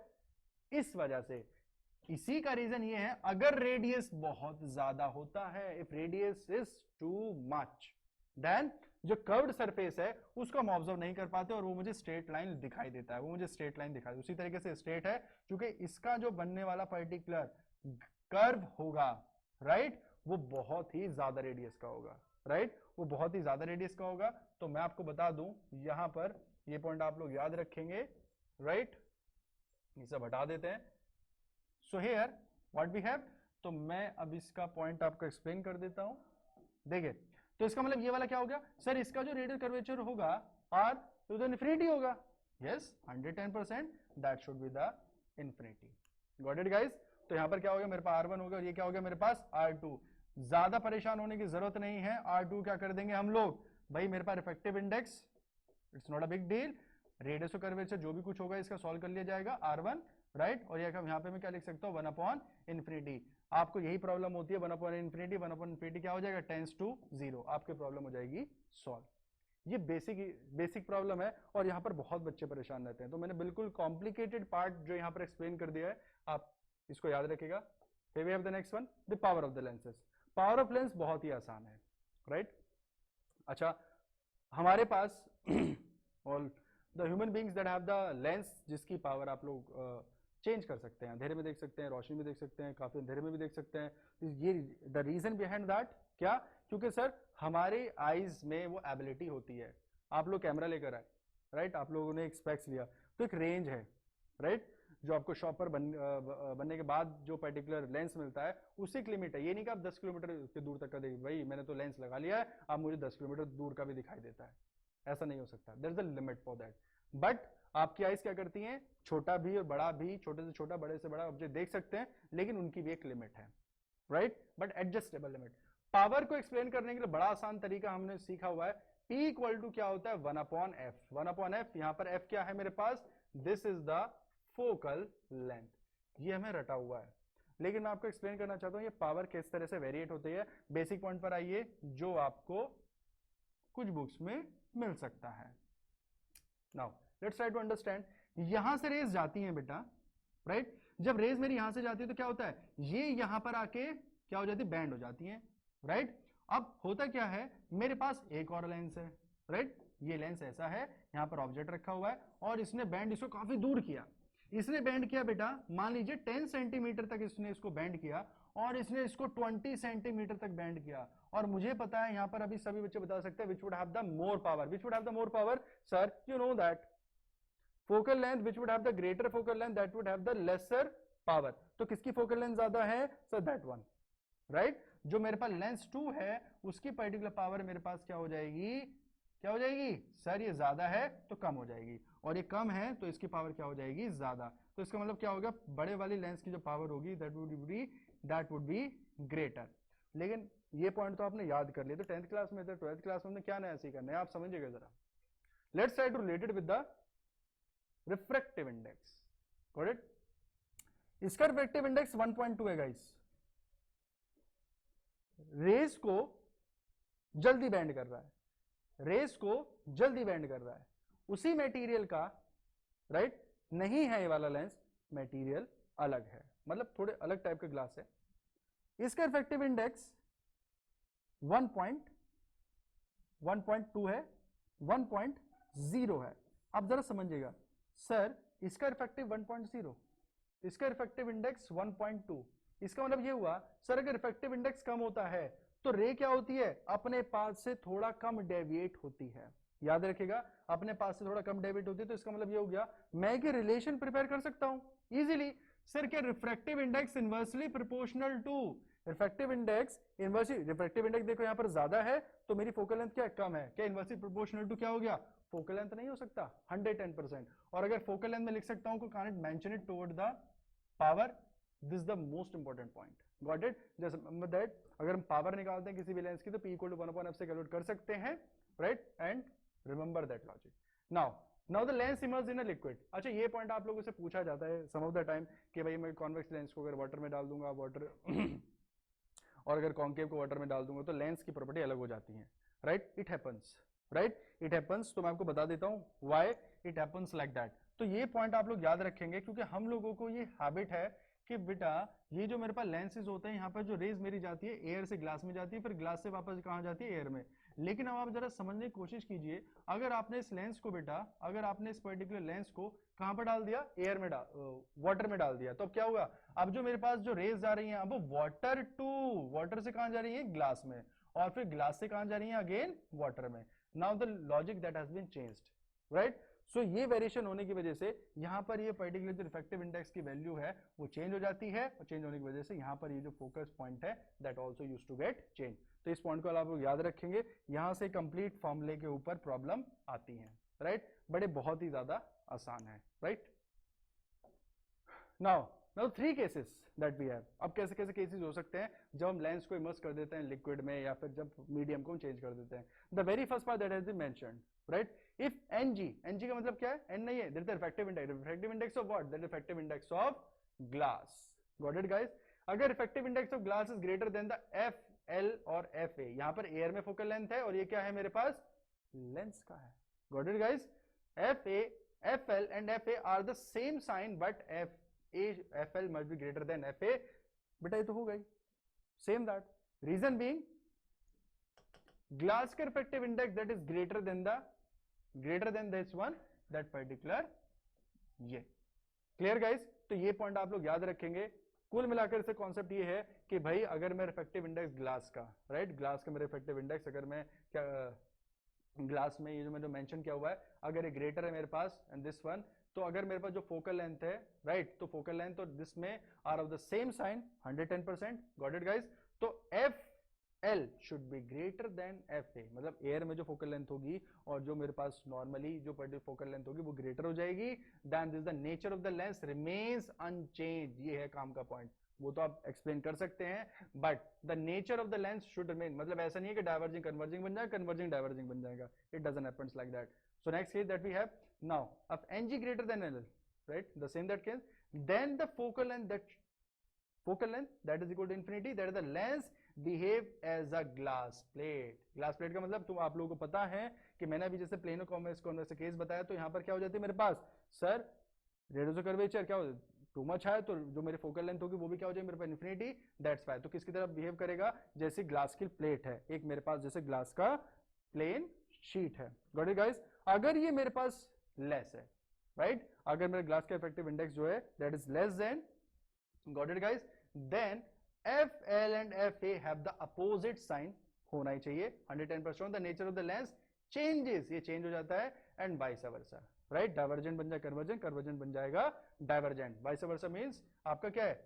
इस वजह से, इसी का रीजन ये है, अगर रेडियस बहुत ज्यादा होता है, if radius is too much, then जो कर्व्ड सरफेस है उसको हम ऑब्जर्व नहीं कर पाते और वो मुझे स्ट्रेट लाइन दिखाई देता है, वो मुझे स्ट्रेट लाइन दिखाई देता है। उसी तरीके से स्ट्रेट है क्योंकि इसका जो बनने वाला पर्टिकुलर कर्व होगा, राइट, वो बहुत ही ज्यादा रेडियस का होगा, राइट, वो बहुत ही ज्यादा रेडियस का होगा। तो मैं आपको बता दूं, यहां पर ये पॉइंट आप लोग याद रखेंगे, राइट, ये सब हटा देते हैं। So here what we have, तो मैं अब इसका पॉइंट आपको एक्सप्लेन कर देता हूं। देखिए, तो इसका मतलब ये वाला क्या हो गया सर, इसका जो रेडियल कर्वेचर होगा R तो द इन्फिनिटी होगा, yes 110%, that should be the infinity. Got it guys? तो यहां पर क्या हो गया, मेरे पास R1 होगा और ये क्या हो गया मेरे पास R2। ज्यादा परेशान होने की जरूरत नहीं है, R2 क्या कर देंगे हम लोग, भाई मेरे पास effective index, it's not a big deal, radius of curvature जो भी कुछ होगा इसका सॉल्व कर लिया जाएगा R1, राइट, और यहाँ पे मैं क्या लिख सकता हूँ 1 अपॉन इन्फिनिटी। आपको यही प्रॉब्लम होती है 1/infinity, 1/infinity क्या हो जाएगा, टेंस टू 0, आपकी प्रॉब्लम हो जाएगी सॉल्व। ये बेसिक प्रॉब्लम है और यहाँ पर बहुत बच्चे परेशान रहते हैं, तो मैंने बिल्कुल कॉम्प्लिकेटेड पार्ट जो यहाँ पर एक्सप्लेन कर दिया है, आप इसको याद रखिएगा। Here we have the next one, the power of the lenses. Power of lens बहुत ही आसान है, राइट? अच्छा, हमारे पास all the human beings that have the lens, जिसकी पावर आप लोग चेंज कर सकते हैं, अंधेरे में देख सकते हैं, रोशनी में देख सकते हैं, काफी अंधेरे में भी देख सकते हैं। ये द रीजन बिहाइंड दैट क्या, क्योंकि सर हमारे आईज में वो एबिलिटी होती है। आप लोग कैमरा लेकर आए, राइट? आप लोगों ने एक स्पेक्स लिया, तो एक रेंज है, राइट? जो आपको शॉप पर बनने के बाद जो पर्टिकुलर लेंस मिलता है, उसी की लिमिट है। ये नहीं कि आप 10 किलोमीटर के दूर तक का देखिए, भाई मैंने तो लेंस लगा लिया है, अब मुझे 10 किलोमीटर दूर का भी दिखाई देता है, ऐसा नहीं हो सकता। There is a limit for that. But आपकी आइज क्या करती हैं, छोटा भी और बड़ा भी, छोटे से छोटा, बड़े से बड़ा ऑब्जेक्ट देख सकते हैं, लेकिन उनकी भी एक लिमिट है, right? But adjustable limit. Power को एक्सप्लेन करने के लिए बड़ा आसान तरीका हमने सीखा हुआ है, P इक्वल टू क्या होता है, 1/f। 1/f, यहां पर f क्या है मेरे पास, this is the focal length, ये हमें रटा हुआ है। लेकिन मैं आपको एक्सप्लेन करना चाहता हूं ये पावर किस तरह से वेरिएट होती है। बेसिक पॉइंट पर आइए, जो आपको कुछ बुक्स में मिल सकता है। Now let's try to understand. यहां से रेज जाती हैं बेटा, राइट? जब रेज मेरी यहां से जाती है तो क्या होता है, ये यहां पर आके क्या हो जाती है, बैंड हो जाती है, राइट? अब होता क्या है, मेरे पास एक और लेंस है, राइट? ये लेंस ऐसा है, यहां पर ऑब्जेक्ट रखा हुआ है और इसने बैंड इसको काफी दूर किया। इसने बैंड किया बेटा, मान लीजिए 10 सेंटीमीटर तक इसने इसको बैंड किया और इसने इसको 20 सेंटीमीटर तक बैंड किया। और मुझे पता है, यहां पर अभी सभी बच्चे बता सकते हैं, which would have the more power, which would have the more power, sir you know that focal length which would have the greater focal length that would have the lesser power. तो किसकी focal length ज्यादा है, sir that one, right? जो मेरे पास lens 2 है, उसकी particular power मेरे पास क्या हो जाएगी, क्या हो जाएगी, सर ये ज्यादा है तो कम हो जाएगी, और ये कम है तो इसकी पावर क्या हो जाएगी, ज्यादा। तो इसका मतलब क्या होगा, बड़े वाली लेंस की जो पावर होगी दैट वुड बी ग्रेटर। लेकिन ये पॉइंट तो आपने याद कर लिया, तो 10th क्लास में, 12th क्लास में क्या नया सीखा, नया आप समझिएगा जरा। Let's try to related with the refractive index, got it? इसका रिफ्रैक्टिव इंडेक्स 1.2 है गाइस। रेस को जल्दी बैंड कर रहा है, रेस को जल्दी बैंड कर रहा है, उसी मटेरियल का, राइट? नहीं है ये वाला लेंस, मटेरियल अलग है, मतलब थोड़े अलग टाइप का ग्लास है। इसका इफेक्टिव इंडेक्स 1.2 है, 1.0 है। आप जरा समझिएगा, सर इसका इफेक्टिव 1.0, इसका इफेक्टिव इंडेक्स 1.2, इसका मतलब ये हुआ सर अगर इफेक्टिव इंडेक्स कम होता है तो रे क्या होती है, अपने पाथ से थोड़ा कम डेविएट होती है। याद रखिएगा, अपने पाथ से थोड़ा कम डेविएट होती है, तो इसका मतलब ये हो गया मैं एक रिलेशन प्रिपेयर कर सकता हूं इजीली। सर क्या refractive index inversely proportional to refractive index, inversely refractive index देखो यहां पर ज्यादा है तो मेरी फोकल लेंथ क्या कम है, क्या इनवर्सली प्रोपोर्शनल टू क्या हो गया, फोकल लेंथ नहीं हो सकता 110%। और अगर फोकल लेंथ में लिख सकता हूं, can't mention it toward the power, this the most important point, got it? Just remember that अगर हम पावर निकालते हैं किसी भी लेंस की तो P इक्वल टू 1/f से कैलकुलेट कर सकते हैं, right? And remember that logic. Now the lens emerge in a liquid. अच्छा, ये पॉइंट आप लोगों से पूछा जाता है सम ऑफ द टाइम कि भाई मैं कॉन्वेक्स लेंस को अगर वाटर में डाल दूंगा, वाटर और अगर कॉन्केव को वाटर में डाल दूंगा तो लेंस की प्रॉपर्टी अलग हो जाती है, right? It happens, right? It happens. तो मैं आपको बता देता हूं why it happens like that. तो ये पॉइंट आप लोग याद रखेंगे, क्योंकि हम लोगों को ये हैबिट है कि बेटा ये जो मेरे पास लेंसेज होते हैं, यहाँ पर जो रेज मेरी जाती है एयर से ग्लास में जाती है, फिर ग्लास से वापस कहाँ जाती है, एयर में। लेकिन अब आप जरा समझने की कोशिश कीजिए, अगर आपने इस लेंस को बेटा, अगर आपने इस पर्टिकुलर लेंस को कहां पर डाल दिया, एयर में वाटर में डाल दिया, तो अब क्या होगा, अब जो मेरे पास जो रेज जा रही हैं अब वो वाटर टू वाटर से कहां जा रही है, ग्लास में, और फिर ग्लास से कहां जा रही है, अगेन वाटर में। Now the logic that has been changed, right? So ये वेरिएशन होने की वजह से यहाँ पर ये पर्टिकुलर जो रिफ्रैक्टिव इंडेक्स की वैल्यू है वो चेंज हो जाती है, और चेंज होने की वजह से यहाँ पर ये जो फोकस पॉइंट है that also used to get change. तो इस पॉइंट को आप लोग याद रखेंगे, यहाँ से कंप्लीट फॉर्मूले के ऊपर प्रॉब्लम आती है, राइट? बड़े बहुत ही ज्यादा आसान है, right? Now 3 cases that we have. अब कैसे कैसे केसेस हो सकते हैं जब हम लेंस को इमर्स कर देते हैं लिक्विड में, या फिर जब मीडियम को चेंज कर देते हैं। The very first part that has been mentioned, right? If Ng का मतलब क्या है, N नहीं है, that is refractive index. Refractive index of what, that refractive index of glass, got it guys? अगर effective index of glass is greater than the F L और F A, यहां पर एयर में फोकल लेंथ है और ये क्या है मेरे पास, लेंस का है। Got it guys? F A, F L and F A are the same sign but F A, F L must be greater than F A. बेटा ये तो हो गई same that, reason being glass का effective index that is greater than this one, that particular ये। Clear guys? तो ये पॉइंट आप लोग याद रखेंगे। कुल मिलाकर से कॉन्सेप्ट ये है कि भाई अगर मेरा इफेक्टिव इंडेक्स ग्लास का, राइट, ग्लास का मेरा इफेक्टिव इंडेक्स अगर मैं क्या ग्लास में ये जो मैंने मेंशन किया हुआ है, अगर ये ग्रेटर है मेरे पास एंड दिस वन, तो अगर मेरे पास जो फोकल लेंथ है, राइट, तो फोकल लेंथ और दिस में are of the same sign 110%। Got it guys? तो F L should be greater than F A, मतलब एयर में जो फोकल लेंथ होगी और जो मेरे पास नॉर्मली जो पर्टिकुलर फोकल लेंथ होगी वो ग्रेटर हो जाएगी than this, the nature of the lens remains unchange. ये है काम का पॉइंट, वो तो आप एक्सप्लेन कर सकते हैं, but the nature of the lens should remain, मतलब ऐसा नहीं है कि डाइवर्जिंग कन्वर्जिंग बन जाएगा, कन्वर्जिंग डाइवर्जिंग बन जाएगा, it doesn't happens like that. So next case that we have now, if ng greater than l, right, the same that case, then the focal length that is equal to infinity, that is the lens behave as a glass plate। glass plate का मतलब तुम आप लोगों को पता है कि मैंने अभी जैसे प्लेनो कॉन्वेक्स केस बताया, तो यहाँ पर क्या हो जाती है मेरे पास, सर रेडियस ऑफ कर्वेचर क्या हो, टू मच है तो जो मेरी फोकल लेंथ होगी वो भी क्या हो जाएगी मेरे पास, इन्फिनिटी, दैट्स वाई। तो किसकी तरह बिहेव करेगा, जैसे ग्लास की प्लेट है एक मेरे पास, जैसे ग्लास का प्लेन शीट है। Got it guys? अगर ये मेरे पास लेस है, राइट, अगर मेरे ग्लास का इफेक्टिव इंडेक्स जो है that is less than, got it guys, then F L and F A have the opposite sign होना ही चाहिए 110%। The nature of the lens changes, ये चेंज हो जाता है and vice versa, right, divergent बन जाए कन्वर्जेंट, कन्वर्जेंट बन जाएगा डाइवर्जेंट, वाइस वर्सा मींस आपका क्या है,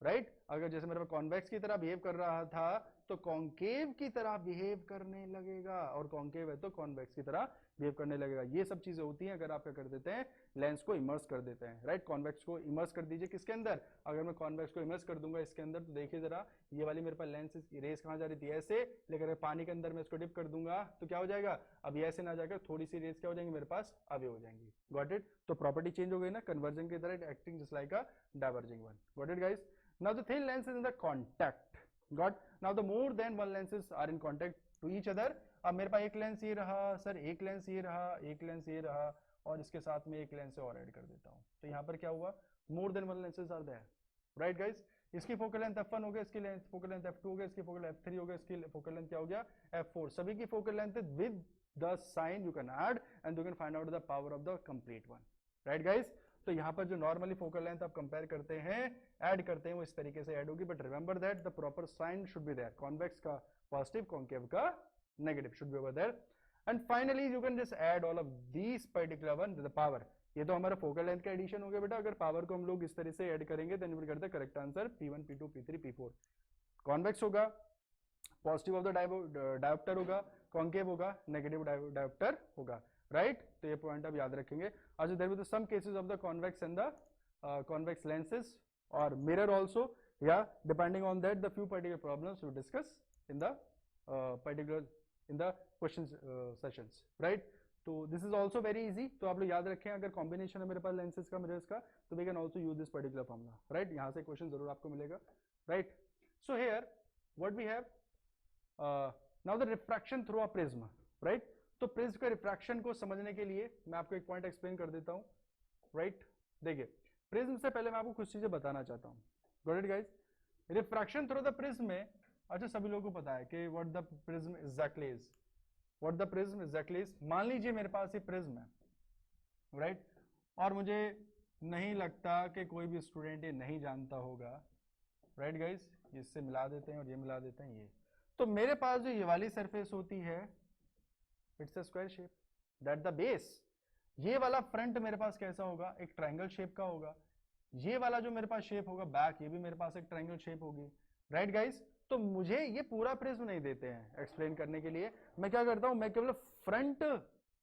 राइट, अगर जैसे मेरे पास कॉन्वेक्स की तरह बिहेव कर रहा था तो कॉन्केव की तरह बिहेव करने लगेगा, और कॉन्केव है तो कॉन्वेक्स की तरह बिहेव करने लगेगा। ये सब चीजें होती हैं अगर आप क्या कर देते हैं, लेंस को इमर्स कर देते हैं, राइट। कॉन्वेक्स को इमर्स कर दीजिए किसके अंदर, अगर मैं कॉन्वेक्स को इमर्स कर दूंगा इसके अंदर, तो देखिए जरा ये वाली मेरे पास लेंस रेस कहाँ जा रही थी, ऐसे, लेकिन अगर पानी के अंदर मैं इसको डिप कर दूंगा तो क्या हो जाएगा, अब ये ऐसे ना जाकर थोड़ी सी रेस क्या हो जाएंगी मेरे पास, अवे हो जाएंगी। Got it? तो प्रॉपर्टी चेंज हो गई ना, कन्वर्जन की तरह acting just like a diverging one. Got it guys? Now the thin lens is in the contact. Got? Now the more than one lenses are in contact to each other. अब मेरे पास एक lens ये रहा sir, एक lens ये रहा, एक lens ये रहा, और इसके साथ में एक लेंस और ऐड कर देता हूँ, तो यहाँ पर क्या हुआ, more than one lenses are there, right guys. इसकी फोकल लेंथ f1 हो गया, इसकी लेंथ फोकल लेंथ f2 हो गया, इसकी फोकल f3 हो गया, इसकी फोकल लेंथ क्या हो गया, f4। सभी की focal length with the sign you can add and you can find out the power of the complete one, right guys. तो यहाँ पर जो नॉर्मली फोकल लेंथ आप कंपेयर करते हैं, ऐड करते हैं, वो इस तरीके से ऐड होगी, but remember that the proper sign should be there, convex का पॉजिटिव, कॉन्केव का negative should be over there. And finally you can just add all of these particular one the power. ये तो हमारा focal length का addition हो गया बेटा, अगर पावर को हम लोग इस तरह से ऐड करेंगे then will get the correct answer P1 P2 P3 P4। Convex होगा, पॉजिटिव ऑफ द डायोप्टर होगा, कॉन्केव होगा, नेगेटिव डायोप्टर होगा, राइट। तो ये पॉइंट आप याद रखेंगे। अच्छा, there will be some cases of the convex and the convex lenses or mirror also, yeah, depending on that the few particular problems we discuss in the questions sessions, right। तो this is also very easy। तो आप लोग याद रखें, अगर combination है मेरे पास lenses का मिरर्स का, तो we can also use this particular formula, right। यहाँ से क्वेश्चन जरूर आपको मिलेगा, right। So here what we have now the refraction through a prism, right। तो प्रिज्म का रिफ्रैक्शन को समझने के लिए मैं आपको एक पॉइंट एक्सप्लेन कर देता हूँ, राइट। देखिए, प्रिज्म से पहले मैं आपको कुछ चीजें बताना चाहता हूँ। Got it guys? Refraction through the prism में, अच्छा सभी लोगों को पता है कि what the prism exactly is, what the prism exactly is. मान लीजिए मेरे पास ये प्रिज्म है, राइट, और मुझे नहीं लगता कि कोई भी स्टूडेंट ये नहीं जानता होगा, राइट गाइस। इससे मिला देते हैं और ये मिला देते हैं, ये तो मेरे पास जो ये वाली सरफेस होती है, it's a square shape, that the base. ये वाला फ्रंट मेरे पास कैसा होगा, एक ट्रायंगल शेप का होगा। ये वाला जो मेरे पास शेप होगा बैक, ये भी मेरे पास एक ट्रायंगल शेप होगी, राइट गाइस। तो मुझे ये पूरा प्रिज्म नहीं देते हैं एक्सप्लेन करने के लिए, मैं क्या करता हूं, मैं केवल फ्रंट,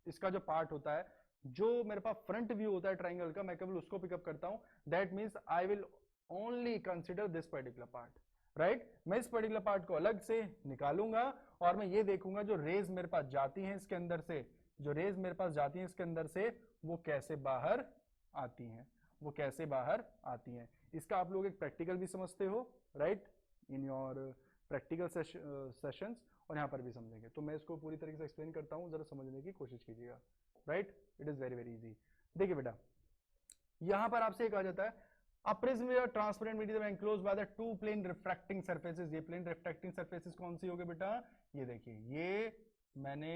इसका जो पार्ट होता है, जो मेरे पास फ्रंट व्यू होता है ट्रायंगल का, मैं केवल उसको पिकअप करता हूं। That means I will only consider this particular part, right. मैं इस पर्टिकुलर पार्ट को अलग से निकालूंगा और मैं ये देखूंगा जो रेज मेरे पास जाती हैं इसके अंदर से, जो रेज मेरे पास जाती हैं इसके अंदर से, वो कैसे बाहर आती हैं, वो कैसे बाहर आती हैं। इसका आप लोग एक प्रैक्टिकल भी समझते हो, right, in your practical sessions, और यहाँ पर भी समझेंगे। तो मैं इसको पूरी तरीके से एक्सप्लेन करता हूँ, जरा समझने की कोशिश कीजिएगा। Right, it is very very easy. देखिए बेटा, यहाँ पर आपसे कहा जाता है a prism is a transparent medium enclosed by the two plane refracting surfaces। ये plane refracting surfaces कौन सी होगी बेटा? ये देखिए, ये मैंने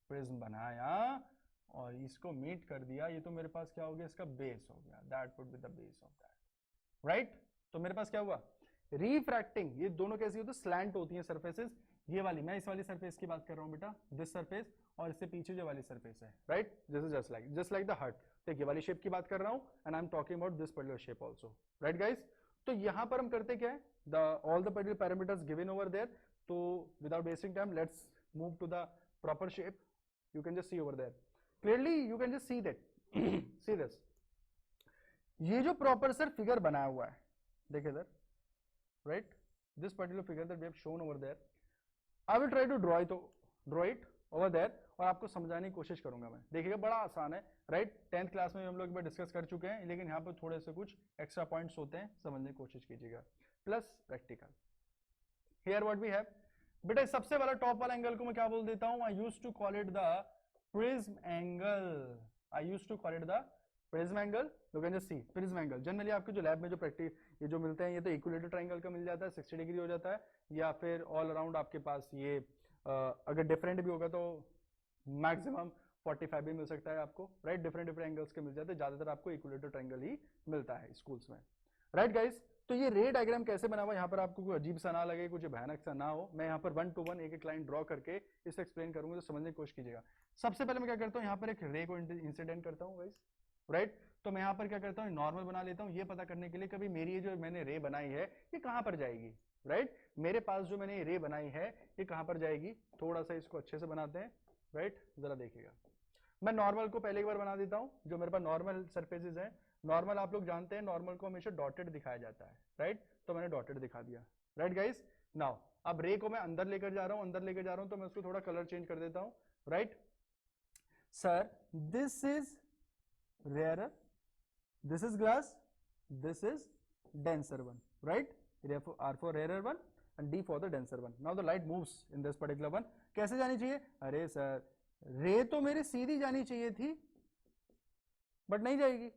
प्रिज्म बनाया और इसको मीट कर दिया, ये तो मेरे पास क्या हो गया, इसका बेस हो गया, that would be the base of that. Right, तो मेरे पास क्या हुआ, रिफ्रैक्टिंग। ये दोनों कैसी होती है, स्लैंट होती है सरफेसेस। ये वाली, मैं इस वाली सरफेस की बात कर रहा हूं बेटा, दिस सरफेस, और इससे पीछे जो वाली सरफेस है, right, this is just like the heart. देखिए, ये वाली शेप की बात कर रहा हूं, and I am talking about this particular shape also. Right guys, तो यहां पर हम करते क्या है, the all the particular parameters given over there. तो without wasting time, let's move to the proper shape. You can just see over there clearly, you can just see that see this, ये जो proper sir figure बनाया हुआ है, देखिए इधर, right, this particular figure that we have shown over there, I will try to draw it over there, और आपको समझाने की कोशिश करूंगा मैं। देखिएगा, बड़ा आसान है, राइट, 10th क्लास में हम लोग एक बार डिस्कस कर चुके हैं, लेकिन यहाँ पर थोड़े से कुछ एक्स्ट्रा पॉइंट्स होते हैं, समझने की कोशिश कीजिएगा, plus practical. Here what we have बेटा, सबसे वाला टॉप वाला एंगल को मैं क्या बोल देता हूं, I used to call it the prism angle. I used to call it the prism angle. You can just see prism angle. Generally आपके जो लैब में जो ये जो मिलते हैं, ये तो इक्विलेटरल ट्रायंगल का मिल जाता है, 60 डिग्री हो जाता है, या फिर ऑल अराउंड आपके पास ये अगर डिफरेंट भी होगा तो मैक्सिमम 45 भी मिल सकता है आपको, राइट, डिफरेंट एंगल्स के मिल जाते हैं, ज्यादातर आपको इक्विलेटरल ट्रायंगल ही मिलता है स्कूल्स में। राइट गाइस, तो ये रे डायग्राम कैसे बना हुआ, यहाँ पर आपको कोई अजीब सा ना लगे, कुछ भयानक सा ना हो, मैं यहाँ पर 1 to 1 एक एक लाइन ड्रॉ करके इसे एक्सप्लेन करूंगा, तो समझने की कोशिश कीजिएगा। सबसे पहले मैं क्या करता हूँ, यहाँ पर एक रे को इंसिडेंट करता हूँ गाइस, राइट। तो मैं यहाँ पर क्या करता हूँ, नॉर्मल बना लेता हूँ, ये पता करने के लिए कभी मेरी ये जो मैंने रे बनाई है ये कहाँ पर जाएगी, राइट, मेरे पास जो मैंने रे बनाई है ये कहाँ पर जाएगी। थोड़ा सा इसको अच्छे से बनाते हैं, राइट, जरा देखिएगा। मैं नॉर्मल को पहले एक बार बना देता हूँ, जो मेरे पास नॉर्मल सरफेसेस हैं। नॉर्मल आप लोग जानते हैं, नॉर्मल को हमेशा डॉटेड दिखाया जाता है, राइट, तो मैंने डॉटेड दिखा दिया। राइट गाइस, नाउ अब रे को मैं अंदर लेकर जा रहा हूं, तो मैं उसको थोड़ा कलर चेंज कर देता हूं, right. Sir, this is rarer, this is glass, this is denser one, right, R for rarer one and D for the denser one. Now the light moves in this particular one. कैसे जानी चाहिए, अरे sir रे तो मेरी सीधी जानी चाहिए थी, बट नहीं जाएगी।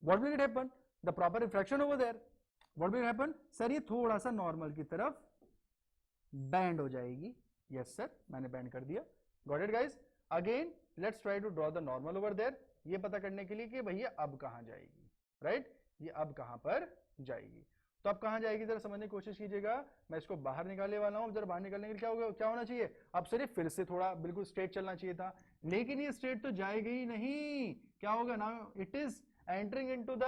What will it happen? The proper refraction over there. What will happen? Sir ये थोड़ा सा नॉर्मल की तरफ बैंड हो जाएगी। यस सर, मैंने बैंड कर दिया। Got it guys? Again, let's try to draw the normal over there. ये पता करने के लिए कि भैया अब कहाँ जाएगी, राइट, ये अब कहाँ पर जाएगी। तो अब कहाँ जाएगी जरा समझने की कोशिश कीजिएगा। मैं इसको बाहर निकालने वाला हूँ। जरा बाहर निकालने के लिए क्या होगा, क्या होना चाहिए, अब सिर्फ फिर से थोड़ा बिल्कुल स्ट्रेट चलना चाहिए था, लेकिन ये स्ट्रेट तो जाएगी ही नहीं। क्या होगा ना, it is entering into the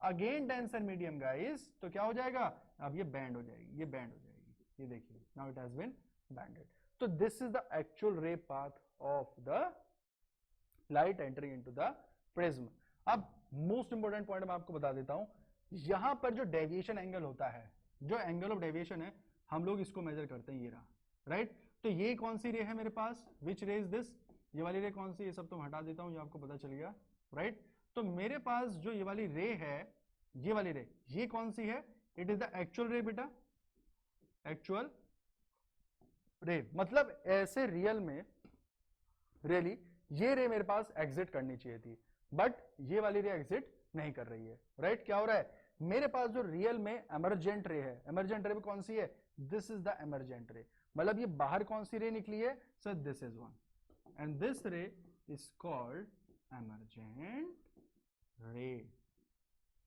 again denser medium guys. तो क्या हो जाएगा, अब ये बैंड हो जाएगी, ये बैंड हो जाएगी, ये देखिए, नाउ इट हैज बीन बैंडेड। तो दिस इज द एक्चुअल रे path of the light entering into the prism. अब मोस्ट इंपोर्टेंट पॉइंट मैं आपको बता देता हूं, यहां पर जो डेविएशन एंगल होता है, जो एंगल ऑफ डेविएशन है, हम लोग इसको मेजर करते हैं, ये रहा, राइट। तो ये कौन सी रे है मेरे पास, विच रे इज दिस, ये वाली रे कौन सी, ये सब तो मैं हटा देता हूं, ये आपको पता चल गया, राइट। तो मेरे पास जो ये वाली रे है, ये वाली रे, ये कौन सी है, इट इज द एक्चुअल रे बेटा, एक्चुअल रे। मतलब ऐसे रियल में रियली ये रे मेरे पास एग्जिट करनी चाहिए थी, बट ये वाली रे एग्जिट नहीं कर रही है, राइट। क्या हो रहा है, मेरे पास जो रियल में एमरजेंट रे है, एमरजेंट रे में कौन सी है, दिस इज द एमरजेंट रे। मतलब ये बाहर कौन सी रे निकली है, sir this is one, and this ray is called emergent ray.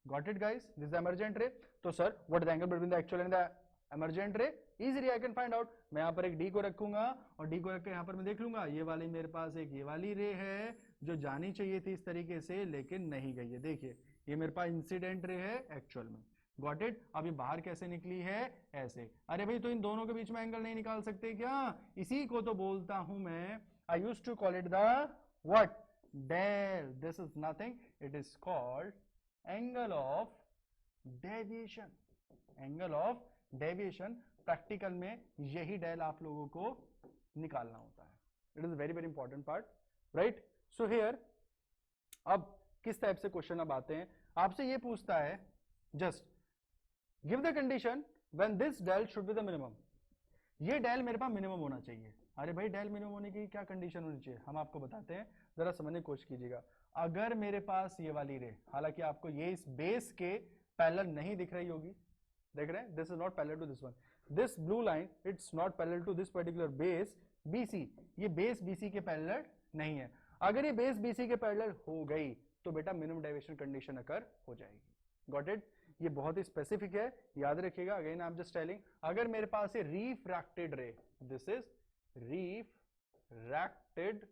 Got it guys, this is emergent ray. तो sir what is the angle between the actual and the emergent ray, easily I can find out. मैं यहाँ पर एक D को रखूंगा और D को रख के यहाँ पर मैं देख लूंगा, ये वाली मेरे पास एक ये वाली रे है जो जानी चाहिए थी इस तरीके से, लेकिन नहीं गई है। देखिए ये मेरे पास इंसिडेंट रे है एक्चुअल में। Got it. अब ये बाहर कैसे निकली है, ऐसे। अरे भाई तो इन दोनों के बीच में एंगल नहीं निकाल सकते क्या, इसी को तो बोलता हूं मैं, I used to call it the what, del. This is nothing, it is called angle of deviation, angle of deviation. Practical में यही डेल आप लोगों को निकालना होता है। It is very very important part, right. So here अब किस टाइप से क्वेश्चन अब आते हैं, आपसे ये पूछता है, just give the condition when this del should be the minimum, ये डेल मेरे पास मिनिमम होना चाहिए। अरे भाई डेल मिनिमम होने की क्या कंडीशन होनी चाहिए, हम आपको बताते हैं, जरा समझने की कोशिश कीजिएगा। अगर मेरे पास ये वाली रे, हालांकि आपको ये इस बेस के पैरेलल नहीं दिख रही होगी, देख रहे हैं, this is not parallel to this one, this blue line it's not parallel to this particular base BC, ये बेस BC के पैरेलल नहीं है। अगर ये बेस BC के पैरेलल हो गई तो बेटा मिनिमम डेविएशन कंडीशन अकर हो जाएगी। Got it? ये बहुत ही स्पेसिफिक है, याद रखिएगा। Again I am just telling, अगर मेरे पास ये रिफ्रैक्टेड रे, दिस इज रिफ्रैक्टेड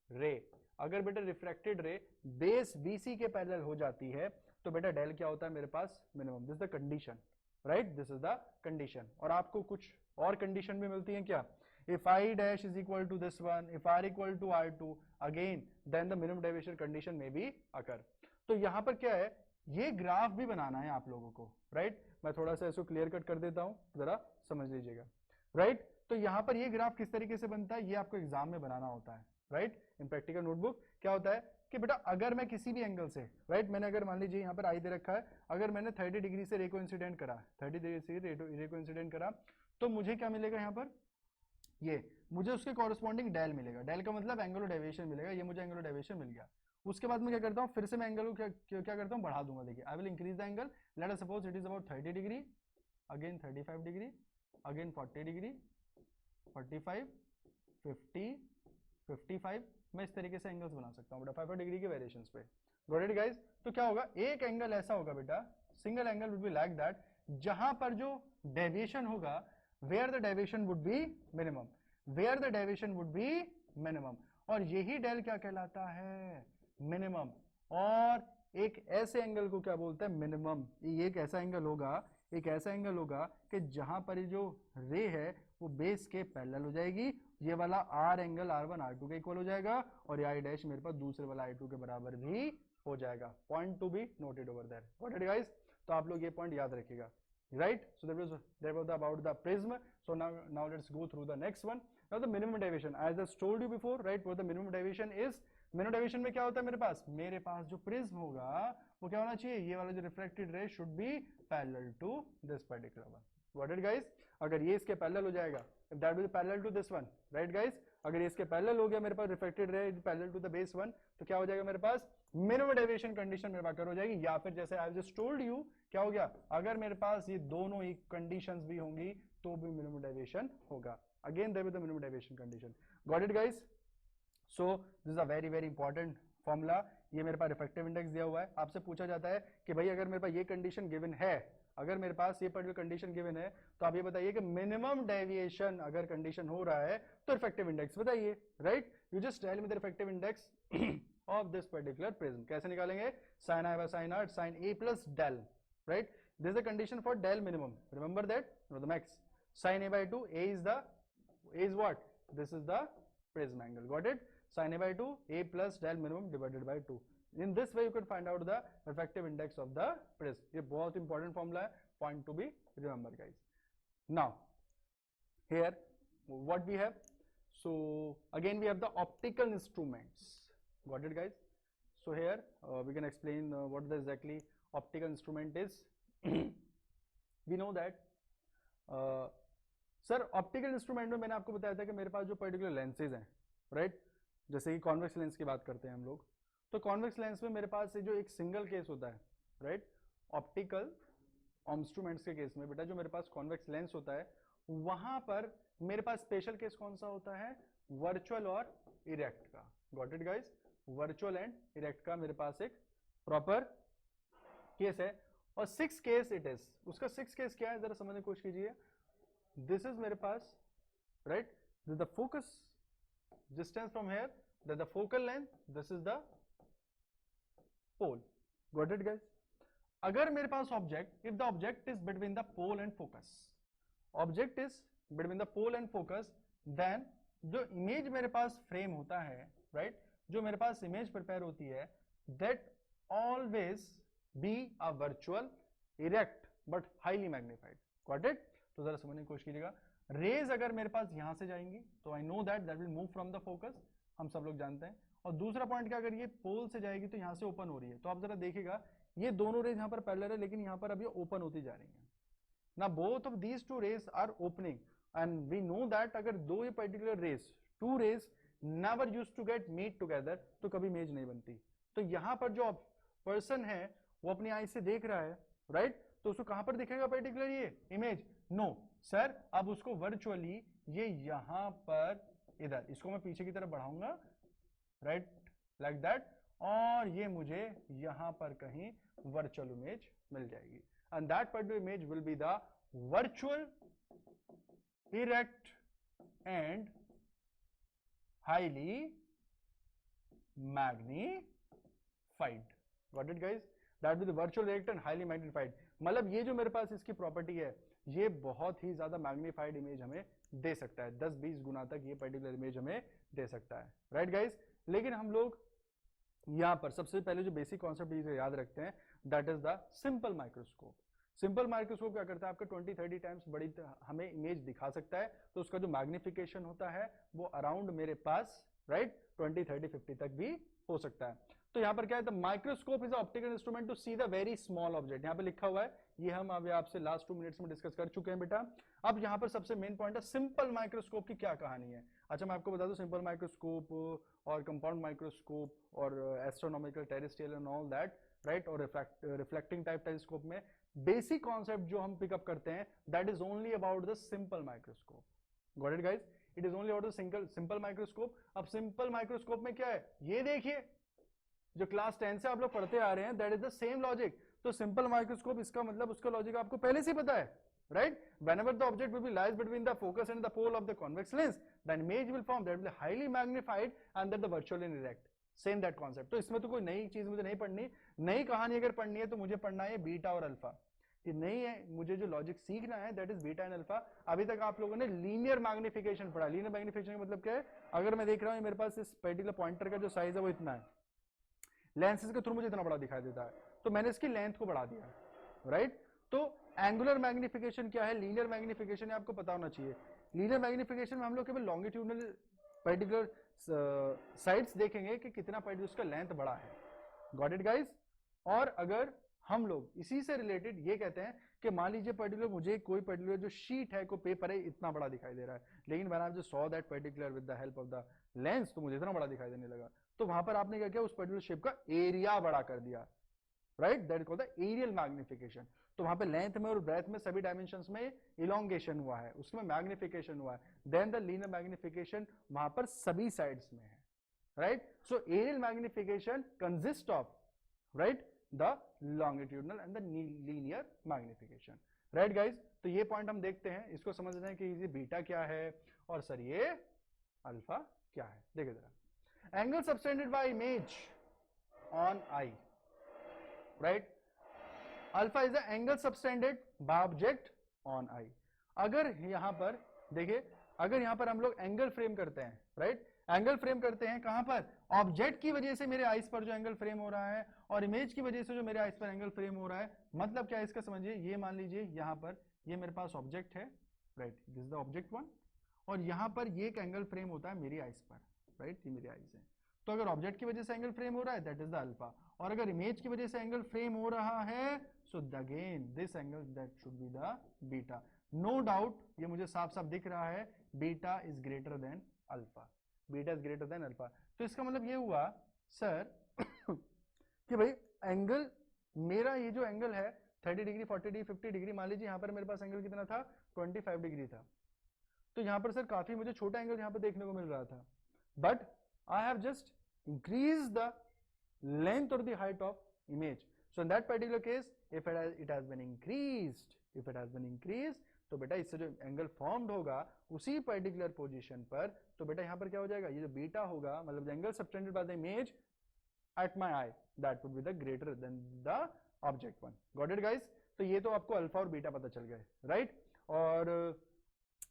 रे, अगर बेटा रिफ्रैक्टेड रे बेस BC के पैरेलल हो जाती है तो बेटा डेल क्या होता है मेरे पास, minimum. This is the condition, right, this is the condition. और आपको कुछ और कंडीशन भी मिलती है क्या, if I dash is equal to this one, if R equal to R2, again then the minimum deviation condition may be occur। तो यहां पर क्या है, ये ग्राफ भी बनाना है आप लोगों को, राइट। मैं थोड़ा सा इसको क्लियर कट कर देता हूं, जरा समझ लीजिएगा, राइट। तो यहां पर ये ग्राफ किस तरीके से बनता है, ये आपको एग्जाम में बनाना होता है, राइट। इन प्रैक्टिकल नोटबुक क्या होता है कि बेटा अगर मैं किसी भी एंगल से, राइट, मैंने अगर मान लीजिए यहाँ पर आई दे रखा है, अगर मैंने 30 डिग्री से रे को इंसिडेंट करा, 30 डिग्री से रे को इंसिडेंट करा, तो मुझे क्या मिलेगा यहाँ पर, ये मुझे उसके कॉरेस्पॉन्डिंग डेल मिलेगा। डेल का मतलब एंगुलर डेविएशन मिलेगा, ये मुझे एंगुलर डेविएशन मिल गया। उसके बाद मैं क्या करता हूँ, फिर से मैं एंगल को क्या करता हूँ, बढ़ा दूंगा। देखिए, I will increase the angle, let us suppose it is about 30 degree, again 35 degree, again 40 degree, 45, 50, 55, मैं इस तरीके से एंगल्स बना सकता हूँ बेटा 5 डिग्री के वेरिएशंस पे। Got it guys? तो क्या होगा, एक एंगल ऐसा होगा बेटा, single angle would be like that, जहां पर जो डेविएशन होगा, where the deviation would be minimum, where the deviation would be minimum, और यही डेल क्या कहलाता है, मिनिमम। और एक ऐसे एंगल को क्या बोलते हैं, मिनिमम। ये एक ऐसा एंगल होगा, एक ऐसा एंगल होगा कि जहां पर ये जो रे है वो बेस के पैरेलल हो जाएगी, ये वाला आर एंगल R1 R2 के इक्वल हो जाएगा, और ये आई डैश मेरे पास दूसरे वाला I2 के बराबर भी हो जाएगा। Point to be noted over there. Got it guys? तो आप लोग ये पॉइंट याद रखिएगा, right? So that was about the prism. So now let's go through the next one. Now the minimum deviation, as I told you before, right, what the minimum deviation is, minimum deviation में क्या होता है मेरे पास जो prism होगा वो क्या होना चाहिए, ये वाला जो reflected ray should be parallel to this particular one. Got it guys? अगर ये इसके पैरेलल हो जाएगा, if that will be parallel to this one, right guys? अगर ये इसके पैरेलल हो गया मेरे पास, reflected ray parallel to the base one, तो क्या हो जाएगा मेरे पास, मिनिमम डेविएशन कंडीशन मेरे पास कर हो जाएगी। या फिर जैसे आई जस्ट टोल्ड यू, क्या हो गया, अगर मेरे पास ये दोनों ही कंडीशंस भी होंगी तो भी मिनिमम डेविएशन होगा। Again there will the minimum deviation condition. Got it guys? So this is a very very important formula. ये मेरे पास रिफ्रैक्टिव इंडेक्स दिया हुआ है, आपसे पूछा जाता है कि भाई अगर मेरे पास ये कंडीशन गिवन है, अगर मेरे पास ये पर्टिकुलर कंडीशन गिवन है, तो आप ये बताइए कि मिनिमम डेविएशन अगर कंडीशन हो रहा है तो रिफ्रैक्टिव इंडेक्स बताइए, right. You just tell me the refractive index of this particular prism. कैसे निकालेंगे, sine I by sine r, sine A plus del, right. This is the condition for del minimum, remember that, the max, sine A by 2, A is what, this is the prism angle. Got it? sin a by 2, a plus del minimum divided by 2. In this way you can find out the refractive index of the prism. ये बहुत important formula है, point to be remember guys. Now here what we have, so again we have the optical instruments. Got it guys? So here we can explain what the exactly optical instrument is. We know that sir optical instrument में मैंने आपको बताया था कि मेरे पास जो particular lenses हैं, राइट, जैसे कि कॉन्वेक्स लेंस की बात करते हैं हम लोग, तो कॉन्वेक्स लेंस में मेरे पास जो एक सिंगल केस होता है, राइट, ऑप्टिकल इंस्ट्रूमेंट्स के केस में बेटा जो मेरे पास कॉन्वेक्स लेंस होता है, वहां पर मेरे पास स्पेशल केस कौन सा होता है, वर्चुअल और इरेक्ट का। Got it guys? Virtual and erect का मेरे पास एक प्रॉपर केस है, और 6 केस इट इज। उसका 6 केस क्या है, जरा समझने की कोशिश कीजिए। दिस इज मेरे पास, right, the focus distance from here, that the focal length, this is the pole. Got it guys? अगर मेरे पास object, if the object is between the pole and focus, object is between the pole and focus, then जो image मेरे पास frame होता है, right, जो मेरे पास image prepare होती है, that always be a virtual, erect but highly magnified. Got it? तो जरा समझने की कोशिश कीजिएगा। रेज अगर मेरे पास यहां से जाएंगी तो आई know that will move from the focus, हम सब लोग जानते हैं। और दूसरा पॉइंट क्या, अगर ये पोल से जाएगी तो यहां से ओपन हो रही है, तो आप जरा देखिएगा ये दोनों रेज यहां पर पैरेलल है, लेकिन यहां पर अब ये ओपन होती जा रही है। now both of these two rays are opening and we know that अगर दो ये particular rays, two rays never used to get meet together तो कभी इमेज नहीं बनती। तो यहाँ पर जो पर्सन है वो अपनी आई से देख रहा है, राइट, तो उसको कहां पर दिखेगा पर्टिकुलर ये इमेज? नो सर, अब उसको वर्चुअली ये यहां पर, इधर, इसको मैं पीछे की तरफ बढ़ाऊंगा, राइट, लाइक दैट, और ये मुझे यहां पर कहीं वर्चुअल इमेज मिल जाएगी and that particular image will be the virtual erect and highly magnified. Got it guys? That will be the virtual erect and highly magnified. मतलब ये जो मेरे पास इसकी प्रॉपर्टी है, ये बहुत ही ज्यादा मैग्नीफाइड इमेज हमें दे सकता है, 10-20 गुना तक ये पर्टिकुलर इमेज हमें दे सकता है, राइट गाइस? लेकिन हम लोग यहां पर सबसे पहले जो बेसिक कॉन्सेप्ट इसे याद रखते हैं, that is the simple microscope. Simple microscope क्या करता है, आपका 20-30 टाइम्स बड़ी हमें इमेज दिखा सकता है, तो उसका जो मैग्निफिकेशन होता है वो अराउंड मेरे पास, राइट, 20-30-50 तक भी हो सकता है। तो यहाँ पर क्या है, the microscope is optical instrument to see the very small object. यहाँ पे लिखा हुआ है, ये हम अभी आपसे लास्ट 2 मिनट्स में डिस्कस कर चुके हैं बेटा। अब यहाँ पर सबसे मेन पॉइंट है सिंपल माइक्रोस्कोप की क्या कहानी है। अच्छा, मैं आपको बता दूं, सिंपल माइक्रोस्कोप और कंपाउंड माइक्रोस्कोप और astronomical, terrestrial and all that, right, और रिफ्लेक्टिंग टाइप टेलीस्कोप में बेसिक कॉन्सेप्ट जो हम पिकअप करते हैं, that is only about the simple microscope. Got it guys? It is only about the simple microscope. अब simple microscope में क्या है, ये देखिए, जो क्लास 10 से आप लोग पढ़ते आ रहे हैं, that is the same logic. तो सिंपल माइक्रोस्कोप, इसका मतलब उसका लॉजिक आपको पहले से पता है, right? Whenever the object will be lies between the focus and the pole of the convex lens, the image will form that will be highly magnified and that the virtually erect. Same that concept. तो इसमें तो कोई नई चीज मुझे नहीं पढ़नी, नई कहानी अगर पढ़नी है तो मुझे पढ़ना है बीटा और अल्फा। ये नहीं है, मुझे जो लॉजिक सीखना है that is beta and alpha. अभी तक आप लोगों ने लीनियर मैग्निफिकेशन पढ़ा। लीनियर मैग्निफिकेशन का मतलब क्या है, अगर मैं देख रहा हूँ मेरे पास इस पर्टिकुलर पॉइंटर का जो साइज है वो इतना है, लेंसेज के थ्रू मुझे इतना बड़ा दिखाई देता है, तो मैंने इसकी लेंथ को बढ़ा दिया, राइट? तो एंगुलर मैग्निफिकेशन क्या है, लीनियर मैग्निफिकेशन है, आपको पता होना चाहिए। लीनियर मैग्निफिकेशन में हम लोग केवल लॉन्गिट्यूडनल पर्टिकुलर साइड्स देखेंगे कि कितना पर्टिकुलर उसका लेंथ बड़ा है। Got it guys? और अगर हम लोग इसी से रिलेटेड ये कहते हैं कि मान लीजिए पर्टिकुलर मुझे कोई पर्टिकुलर जो शीट है, कोई पेपर है, इतना बड़ा दिखाई दे रहा है, लेकिन when I just saw that particular with the help of the lens, तो मुझे इतना बड़ा दिखाई देने लगा। तो वहां पर आपने क्या किया, उस पर्टिकुलर शेप का एरिया बड़ा कर दिया, right? That is called the areal magnification. तो वहां पे लेंथ में और ब्रेथ में सभी डायमेंशंस में इलोंगेशन हुआ है, उसमें मैग्निफिकेशन हुआ है। देन द लीनियर मैग्निफिकेशन वहां पर सभी साइड्स में है, right? So areal magnification consist of, right, the longitudinal and the linear magnification, right guys? तो ये पॉइंट हम देखते हैं, इसको समझते हैं कि ये बीटा क्या है और सर ये अल्फा क्या है। देखिए जरा, angle subtended by image on eye, right? Alpha is the angle subtended by object on eye. अगर यहां पर देखिए, अगर यहां पर हम लोग एंगल फ्रेम करते हैं, राइट? एंगल फ्रेम करते हैं कहां पर, ऑब्जेक्ट की वजह से मेरे आइस पर जो एंगल फ्रेम हो रहा है और इमेज की वजह से जो मेरे आइस पर एंगल फ्रेम हो रहा है। मतलब क्या है इसका समझिए, ये मान लीजिए यहां पर ये मेरे पास ऑब्जेक्ट है, right, this is the object 1, और यहां पर ये एक एंगल फ्रेम होता है मेरी आइस पर, राइट? ये मेरी आइस है। तो अगर ऑब्जेक्ट की वजह से एंगल फ्रेम हो रहा है दैट इज द अल्फा, और अगर इमेज की वजह से एंगल फ्रेम हो रहा है so again this angle that should be the beta. No doubt ये मुझे साफ साफ दिख रहा है, beta is greater than alpha, beta is greater than alpha. तो इसका मतलब ये हुआ सर कि भाई एंगल, मेरा ये जो एंगल है 30 डिग्री, 40 डिग्री, 50 डिग्री, मान लीजिए यहाँ पर मेरे पास एंगल कितना था, 25 डिग्री था। तो यहाँ पर सर काफी मुझे छोटा एंगल यहाँ पर देखने को मिल रहा था, but I have just increased the length or the height of image. So in that particular case, if it has been increased, तो बेटा इससे जो एंगल फॉर्म्ड होगा उसी पर्टिकुलर पोजीशन पर, तो बेटा यहाँ पर क्या हो जाएगा, ये जो बीटा होगा, मतलब angle subtended by the image at my I, that would be the greater than the object 1। Got it guys? तो ये तो आपको अल्फा और बीटा पता चल गए, राइट? और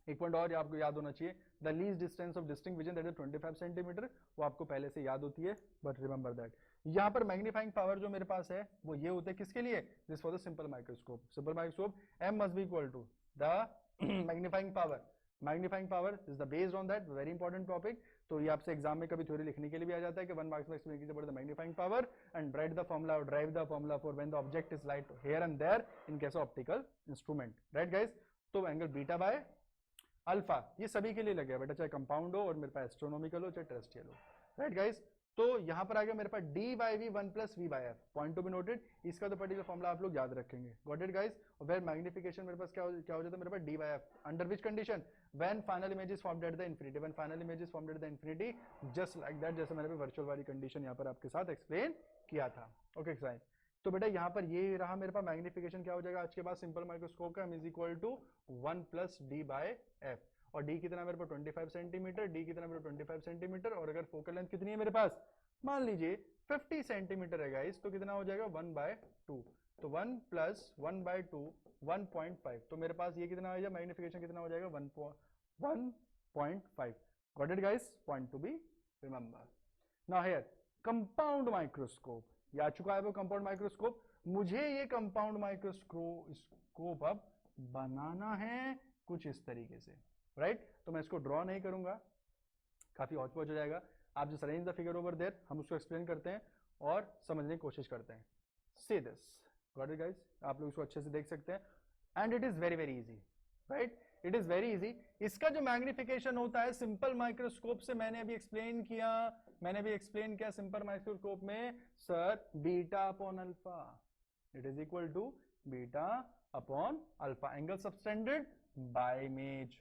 एक पॉइंट और आपको याद होना चाहिए, the least distance of distinct vision that is 25 centimetre, वो आपको पहले से याद होती है, बट रिमेंबर दैट। यहाँ पर मैग्नीफाइंग पावर जो मेरे पास है वो ये होते हैं किसके लिए, this for the simple microscope. Simple microscope m must be equal to the magnifying power. Magnifying power is the based on that, very important topic. तो ये आपसे एग्जाम में कभी थ्योरी लिखने के लिए भी आ जाता है कि 1 मार्क्स में एक्सप्लेन कीजिए the magnifying power and write the formula और derive the formula for when the object is light here and there in case of optical instrument, right guys. तो एंगल बीटा बाय अल्फा ये सभी के लिए लगेगा बेटा, चाहे कंपाउंड हो और मेरे पास एस्ट्रोनॉमिकल हो चाहे टेरेस्ट्रियल हो, राइट गाइस। तो यहां पर आ गया मेरे पास D by V 1 plus V by F, point to be noted. इसका तो पर्टिकुलर फॉर्मूला आप लोग याद रखेंगे, गॉट इट गाइस। और वेयर मैग्निफिकेशन मेरे पास क्या हो जाता है मेरे पास D by F, under which condition, when final image is formed at the infinity, when final image is formed at the infinity, just like that, जैसे मैंने वर्चुअल वाली कंडीशन यहाँ पर आपके साथ एक्सप्लेन किया था, ओके गाइस। तो बेटा यहाँ पर ये रहा मेरे पास मैग्निफिकेशन क्या हो जाएगा आज के बाद सिंपल माइक्रोस्कोप का, is equal to 1 plus D by F. और डी कितना मेरे पास 25 सेंटीमीटर, डी कितना मेरे पास 25 सेंटीमीटर, और अगर फोकल लेंथ कितनी है मेरे पास, मान लीजिए 50 सेंटीमीटर है गाइस, तो कितना हो जाएगा 1/2, तो 1 प्लस 1/2 1.5, तो मेरे पास ये कितना आ जाएगा मैग्निफिकेशन कितना हो जाएगा 1.5, got it guys, point to be remember. Now here compound microscope, ये आ चुका है वो कंपाउंड माइक्रोस्कोप। मुझे ये कंपाउंड माइक्रोस्कोप अब बनाना है कुछ इस तरीके से, राइट। तो मैं इसको ड्रॉ नहीं करूंगा, काफी हौच पौच हो जाएगा। आप just arrange the figure over there, हम उसको एक्सप्लेन करते हैं और समझने की कोशिश करते हैं। See this, got it guys, आप लोग इसको अच्छे से देख सकते हैं and it is very very easy, right, it is very easy. इसका जो मैग्निफिकेशन होता है सिंपल माइक्रोस्कोप से मैंने अभी एक्सप्लेन किया, सिंपल माइक्रोस्कोप में sir beta upon alpha, it is equal to beta upon alpha, angle subtended by image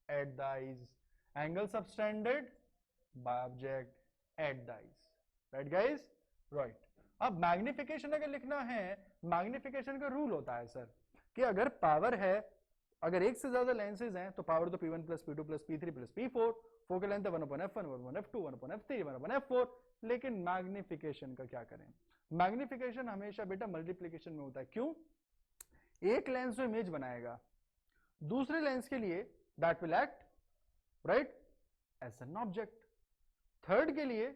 at the eyes, angle subtended by object at the eyes, right guys, right। अब magnification अगर लिखना है, magnification का rule होता है sir कि अगर power है, अगर एक से ज्यादा लेंसेज हैं तो पावर तो P1 plus P2 plus P3 plus P4, focal length 1/f1 1/f2 1/f3 1/f4, लेकिन मैग्निफिकेशन का क्या करें। मैग्निफिकेशन हमेशा बेटा मल्टीप्लीकेशन में होता है, क्यों, एक लेंस जो इमेज बनाएगा दूसरे लेंस के लिए that will act right as an object, third के लिए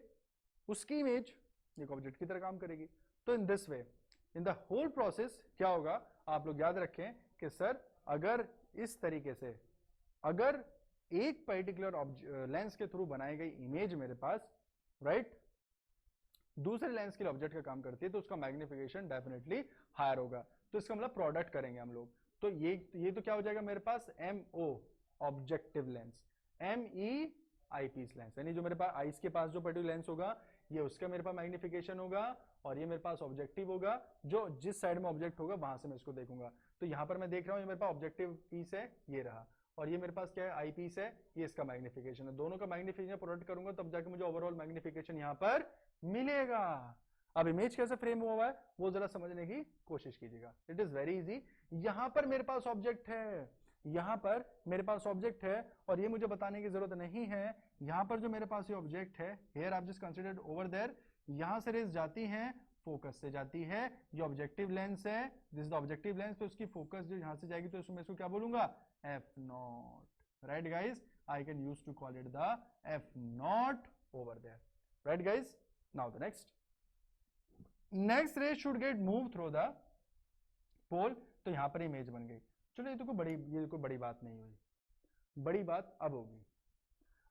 उसकी इमेज एक ऑब्जेक्ट की तरह काम करेगी। तो in this way in the whole process क्या होगा, आप लोग याद रखें कि सर अगर इस तरीके से अगर एक पर्टिकुलर लेंस के थ्रू बनाई गई इमेज मेरे पास, राइट, दूसरे लेंस के लिए ऑब्जेक्ट का काम करती है तो उसका मैग्निफिकेशन डेफिनेटली हायर होगा। तो इसका मतलब प्रोडक्ट करेंगे हम लोग, तो ये तो क्या हो जाएगा मेरे पास MO objective lens, ME eyepiece lens, यानी जो मेरे पास आईज के पास जो पर्टिकुलर लेंस होगा ये उसका मेरे पास मैग्निफिकेशन होगा, और ये मेरे पास ऑब्जेक्टिव होगा, जो जिस साइड में ऑब्जेक्ट होगा वहां से मैं इसको देखूंगा। तो यहाँ पर मैं देख रहा हूँ ये मेरे पास ऑब्जेक्टिव पीस है, ये रहा, और ये मेरे पास क्या है आई पीस है, ये इसका मैग्निफिकेशन है। दोनों का मैग्निफिकेशन प्रोडक्ट करूंगा तब जाके मुझे ओवरऑल मैग्निफिकेशन यहाँ पर मिलेगा। अब इमेज कैसे फ्रेम हुआ है वो जरा समझने की कोशिश कीजिएगा, इट इज वेरी इजी। यहाँ पर मेरे पास ऑब्जेक्ट है, यहाँ पर मेरे पास ऑब्जेक्ट है, और ये मुझे बताने की जरूरत नहीं है, यहाँ पर जो मेरे पास ये ऑब्जेक्ट है, हियर आप जस्ट कंसीडर्ड ओवर देयर, यहाँ से रेज जाती हैं, फोकस से जाती है, ये ऑब्जेक्टिव लेंस है, दिस द ऑब्जेक्टिव लेंस, तो इसकी फोकस जो यहाँ से जाएगी तो इसमें इसको क्या बोलूंगा f0, right guys, I can use to call it the f0 over there, right guys. Now the next ray should get move through the pole, तो यहाँ पर इमेज बन गई। चलो ये कोई बड़ी बात नहीं हुई, बड़ी बात अब होगी।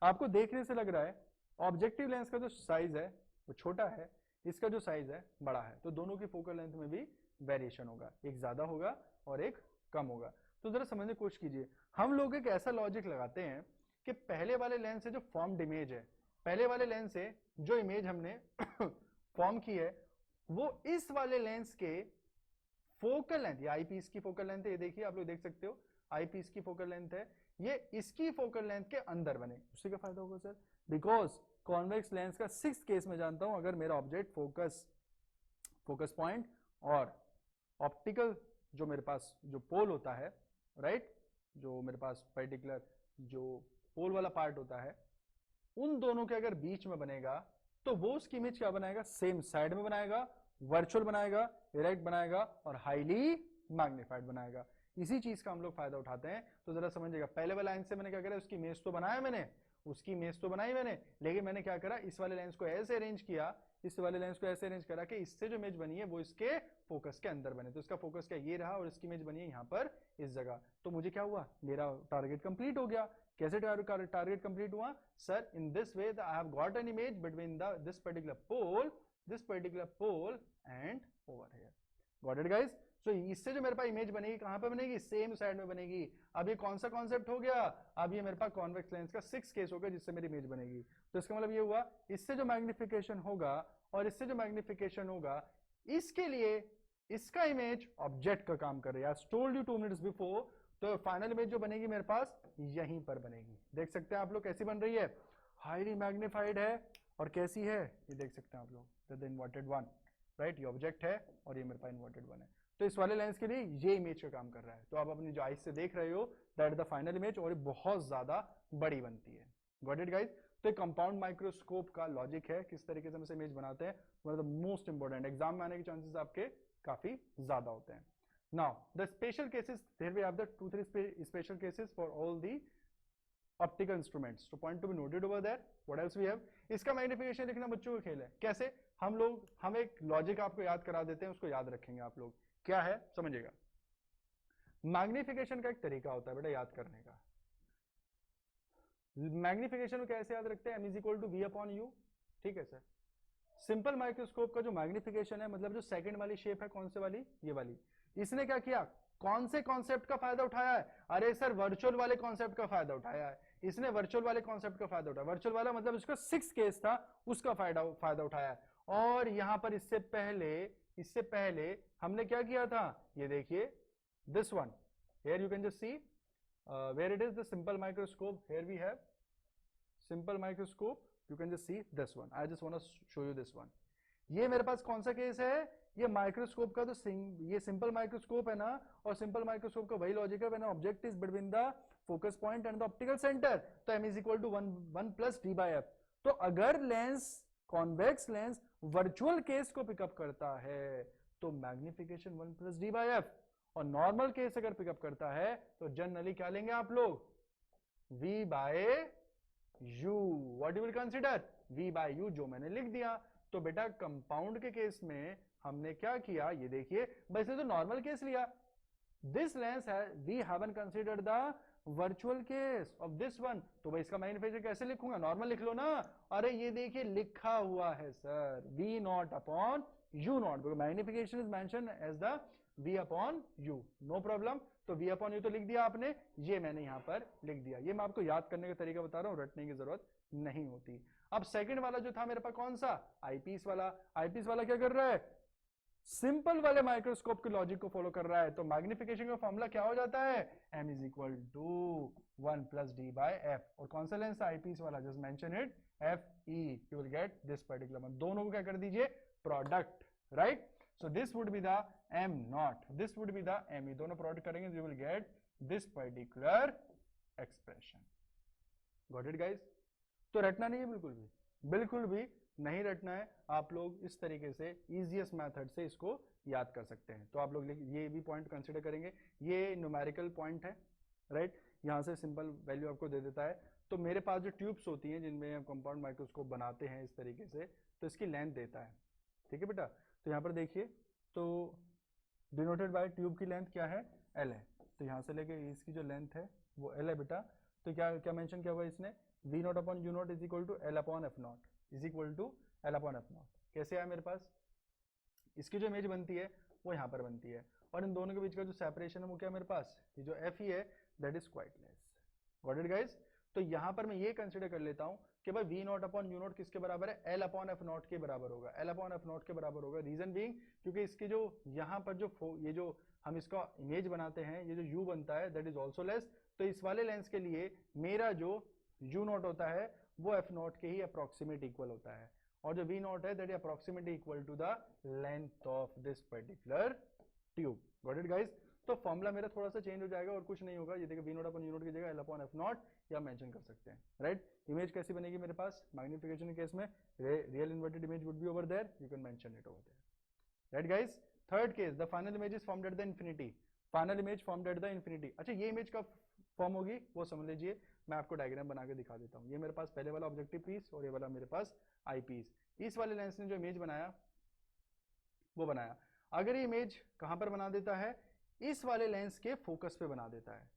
आपको देखने से लग रहा है ऑब्जेक्टिव लेंस का जो साइज है वो छोटा है, इसका जो साइज है बड़ा है, तो दोनों की फोकल लेंथ में भी वेरिएशन होगा, एक ज्यादा होगा और एक कम होगा। तो जरा समझने की कोशिश कीजिए, हम लोग एक ऐसा लॉजिक लगाते हैं कि पहले वाले लेंस से जो फॉर्म्ड इमेज है, पहले वाले लेंस से जो इमेज हमने फॉर्म की है वो इस वाले लेंस के फोकल लेंथ, ये आई पीस की फोकल लेंथ है, ये देखिए आप लोग देख सकते हो आई पीस की फोकल लेंथ है, ये इसकी फोकल लेंथ के अंदर बने। उससे क्या फायदा होगा सर, बिकॉज कॉन्वेक्स लेंस का 6th केस में जानता हूं, अगर मेरा ऑब्जेक्ट फोकस पॉइंट और ऑप्टिकल जो मेरे पास जो पोल होता है, राइट, जो मेरे पास पर्टिकुलर जो पोल वाला पार्ट होता है, उन दोनों के अगर बीच में बनेगा तो वो उसकी इमेज क्या बनाएगा, सेम साइड में बनाएगा, वर्चुअल बनाएगा, इरेक्ट बनाएगा और हाईली मैग्नीफाइड बनाएगा। इसी चीज का हम लोग फायदा उठाते हैं। तो जरा समझिएगा, पहले वाला लेंस से मैंने क्या करा, उसकी इमेज तो बनाया मैंने, उसकी इमेज तो बनाई मैंने, लेकिन मैंने क्या करा, इस वाले लेंस को ऐसे अरेंज किया, इस वाले लेंस को ऐसे अरेंज करा कि इससे जो इमेज बनी है वो इसके फोकस के अंदर बने। तो इसका फोकस क्या ये रहा और इसकी इमेज बनी है यहाँ पर इस जगह। तो मुझे क्या हुआ, मेरा टारगेट कंप्लीट हो गया। कैसे टारगेट कंप्लीट हुआ sir? In this way I have got an image between this particular pole and over here. Got it guys? So इससे जो मेरे पास इमेज बनेगी कहां पे बनेगी? सेम साइड में बनेगी। अब ये कौन सा कॉन्सेप्ट हो गया? अब ये मेरे पास कॉन्वेक्स लेंस का 6 केस हो गया जिससे मेरी इमेज बनेगी। तो इसका मतलब ये हुआ इससे जो मैग्निफिकेशन होगा और इससे जो मैग्निफिकेशन होगा, इसके लिए इसका इमेज ऑब्जेक्ट का काम कर रही है। I told you 2 minutes before. तो फाइनल इमेज जो बनेगी मेरे पास यहीं पर बनेगी। देख सकते हैं आप लोग कैसी बन रही है? हाईली मैग्निफाइड है। और कैसी है ये देख सकते हैं आप लोग, द इन्वर्टेड वन, राइट? ये ऑब्जेक्ट है और ये मेरे पास इन्वर्टेड वन है। तो इस वाले लेंस के लिए ये इमेज का काम कर रहा है। तो आप अपनी जो आइज से देख रहे हो दैट द फाइनल इमेज, और ये बहुत ज्यादा बड़ी बनती है। Got it guys? तो कंपाउंड माइक्रोस्कोप का लॉजिक है किस तरीके से हम इसे इमेज बनाते हैं, one of the most important. Exam में आने के चांसेस आपके काफी ज्यादा होते हैं। Now the special cases, there we have the 2-3 special cases for all the optical instruments. तो point to be noted over there. What else we have? इसका मैग्निफिकेशन लिखना बच्चों का खेल है। कैसे? हम एक लॉजिक आपको याद करा देते हैं, उसको याद रखेंगे आप लोग। क्या है समझिएगा। मैग्निफिकेशन का एक तरीका होता है बेटा याद करने का। मैग्निफिकेशन को कैसे याद रखते हैं? m is equal to V upon U. ठीक है सर। सिंपल माइक्रोस्कोप का जो मैग्निफिकेशन है, मतलब जो सेकंड वाली शेप है, कौन से वाली? ये वाली। इसने क्या किया? कौन से कॉन्सेप्ट का फायदा उठाया है? अरे सर वर्चुअल वाले कॉन्सेप्ट का फायदा उठाया है। इसने वर्चुअल वाले कॉन्सेप्ट का फायदा उठाया। वर्चुअल वाला मतलब उसका 6 केस था, उसका फायदा उठाया है। और यहां पर इससे पहले हमने क्या किया था? ये देखिए this one, here you can just C where it is the simple microscope. Here we have simple microscope. You can just see this one. I just want to show you this one. ये मेरे पास कौन सा case है? ये microscope का तो ये simple microscope है ना, और सिंपल माइक्रोस्कोप का वही लॉजिक है, when object is between the focus point and the optical centre, तो m is equal to 1 plus d by f। तो अगर lens, convex lens virtual case को पिकअप करता है तो magnification 1 plus d by f, और normal case अगर pickup करता है तो जनरली क्या लेंगे आप लोग? v by u। What you will consider? v by u, जो मैंने लिख दिया। तो बेटा कंपाउंड के केस में हमने क्या किया? ये देखिए, वैसे तो नॉर्मल केस लिया। दिस लेंस है, we haven't considered the virtual case of this one. तो भाई इसका मैग्निफिकेशन कैसे लिखूंगा? नॉर्मल लिख लो ना। अरे ये देखिए लिखा हुआ है sir, v not upon u not, magnification is mention as the v upon u, no problem. तो v अपॉन u तो लिख दिया आपने, ये मैंने यहां पर लिख दिया। ये मैं आपको याद करने का तरीका बता रहा हूं, रटने की जरूरत नहीं होती। अब सेकंड वाला जो था मेरे पास कौन सा? आईपीस वाला। आईपीस वाला क्या कर रहा है? सिंपल वाले माइक्रोस्कोप के लॉजिक को फॉलो कर रहा है। तो मैग्निफिकेशन का फॉर्मूला क्या हो जाता है? m is equal to 1 plus d by f। और कौन सा लेंस था? आईपीस वाला, just mention it, fe। You will get this particular one. दोनों को क्या कर दीजिए? Product, right? So this would be the m naught, this would be the me, दोनों प्रोडक्ट करेंगे you will get this particular expression. Got it guys? तो रटना नहीं है बिल्कुल भी नहीं रटना है। आप लोग इस तरीके से इजीएस्ट मेथड से इसको याद कर सकते हैं। तो आप लोग ये भी पॉइंट कंसिडर करेंगे, ये न्यूमेरिकल पॉइंट है, राइट? यहाँ से सिंपल वैल्यू आपको दे देता है। तो मेरे पास जो ट्यूब्स होती हैं जिनमें हम कंपाउंड माइक्रोस्कोप बनाते हैं इस तरीके से, तो इसकी लेंथ देता है, ठीक है बेटा? तो यहाँ पर देखिए, तो डिनोटेड बाय ट्यूब की लेंथ क्या है? L है। तो यहाँ से लेके इसकी जो लेंथ है वो L है बेटा। तो क्या मेंशन किया हुआ है इसने? v not upon u not is equal to L upon f not, is equal to L upon f not. कैसे आया मेरे पास? इसकी जो इमेज बनती है वो यहाँ पर बनती है, और इन दोनों के बीच का जो सेपरेशन है वो क्या मेरे पास? ये जो f ही है that is quite less. Got it guys? तो यहाँ पर मैं ये कंसिडर कर लेता हूँ कि भाई v not upon U not किसके बराबर है? L अपॉन f नॉट के बराबर होगा। L अपॉन f नॉट के बराबर होगा। रीजन बीइंग क्योंकि इसके जो यहाँ पर ये जो हम इसका इमेज बनाते हैं, ये जो u बनता है दैट इज ऑल्सो लेस। तो इस वाले लेंस के लिए मेरा जो u नॉट होता है वो f नॉट के ही अप्रोक्सीमेट इक्वल होता है, और जो v नॉट है that is approximately equal to the length of this particular tube. Got it guys? तो फॉर्मूला मेरा थोड़ा सा चेंज हो जाएगा और कुछ नहीं होगा। ये देखिए v not upon u not की जगह L अपॉन f नॉट या मेंशन कर सकते हैं, राइट? इमेज कैसी बनेगी मेरे पास? मैग्निफिकेशन के केस में real inverted image would be over there, you can mention it over there, right guys? Third case, the final image is formed at the infinity. Final image formed at the infinity. अच्छा, ये image कब form होगी वो समझ लीजिए, मैं आपको diagram बना के दिखा देता हूँ। ये मेरे पास पहले वाला ऑब्जेक्टिव पीस और ये वाला मेरे पास आई पीस। इस वाले लेंस ने जो इमेज बनाया वो बनाया, अगर ये इमेज कहाँ पर बना देता है? इस वाले लेंस के फोकस पे बना देता है।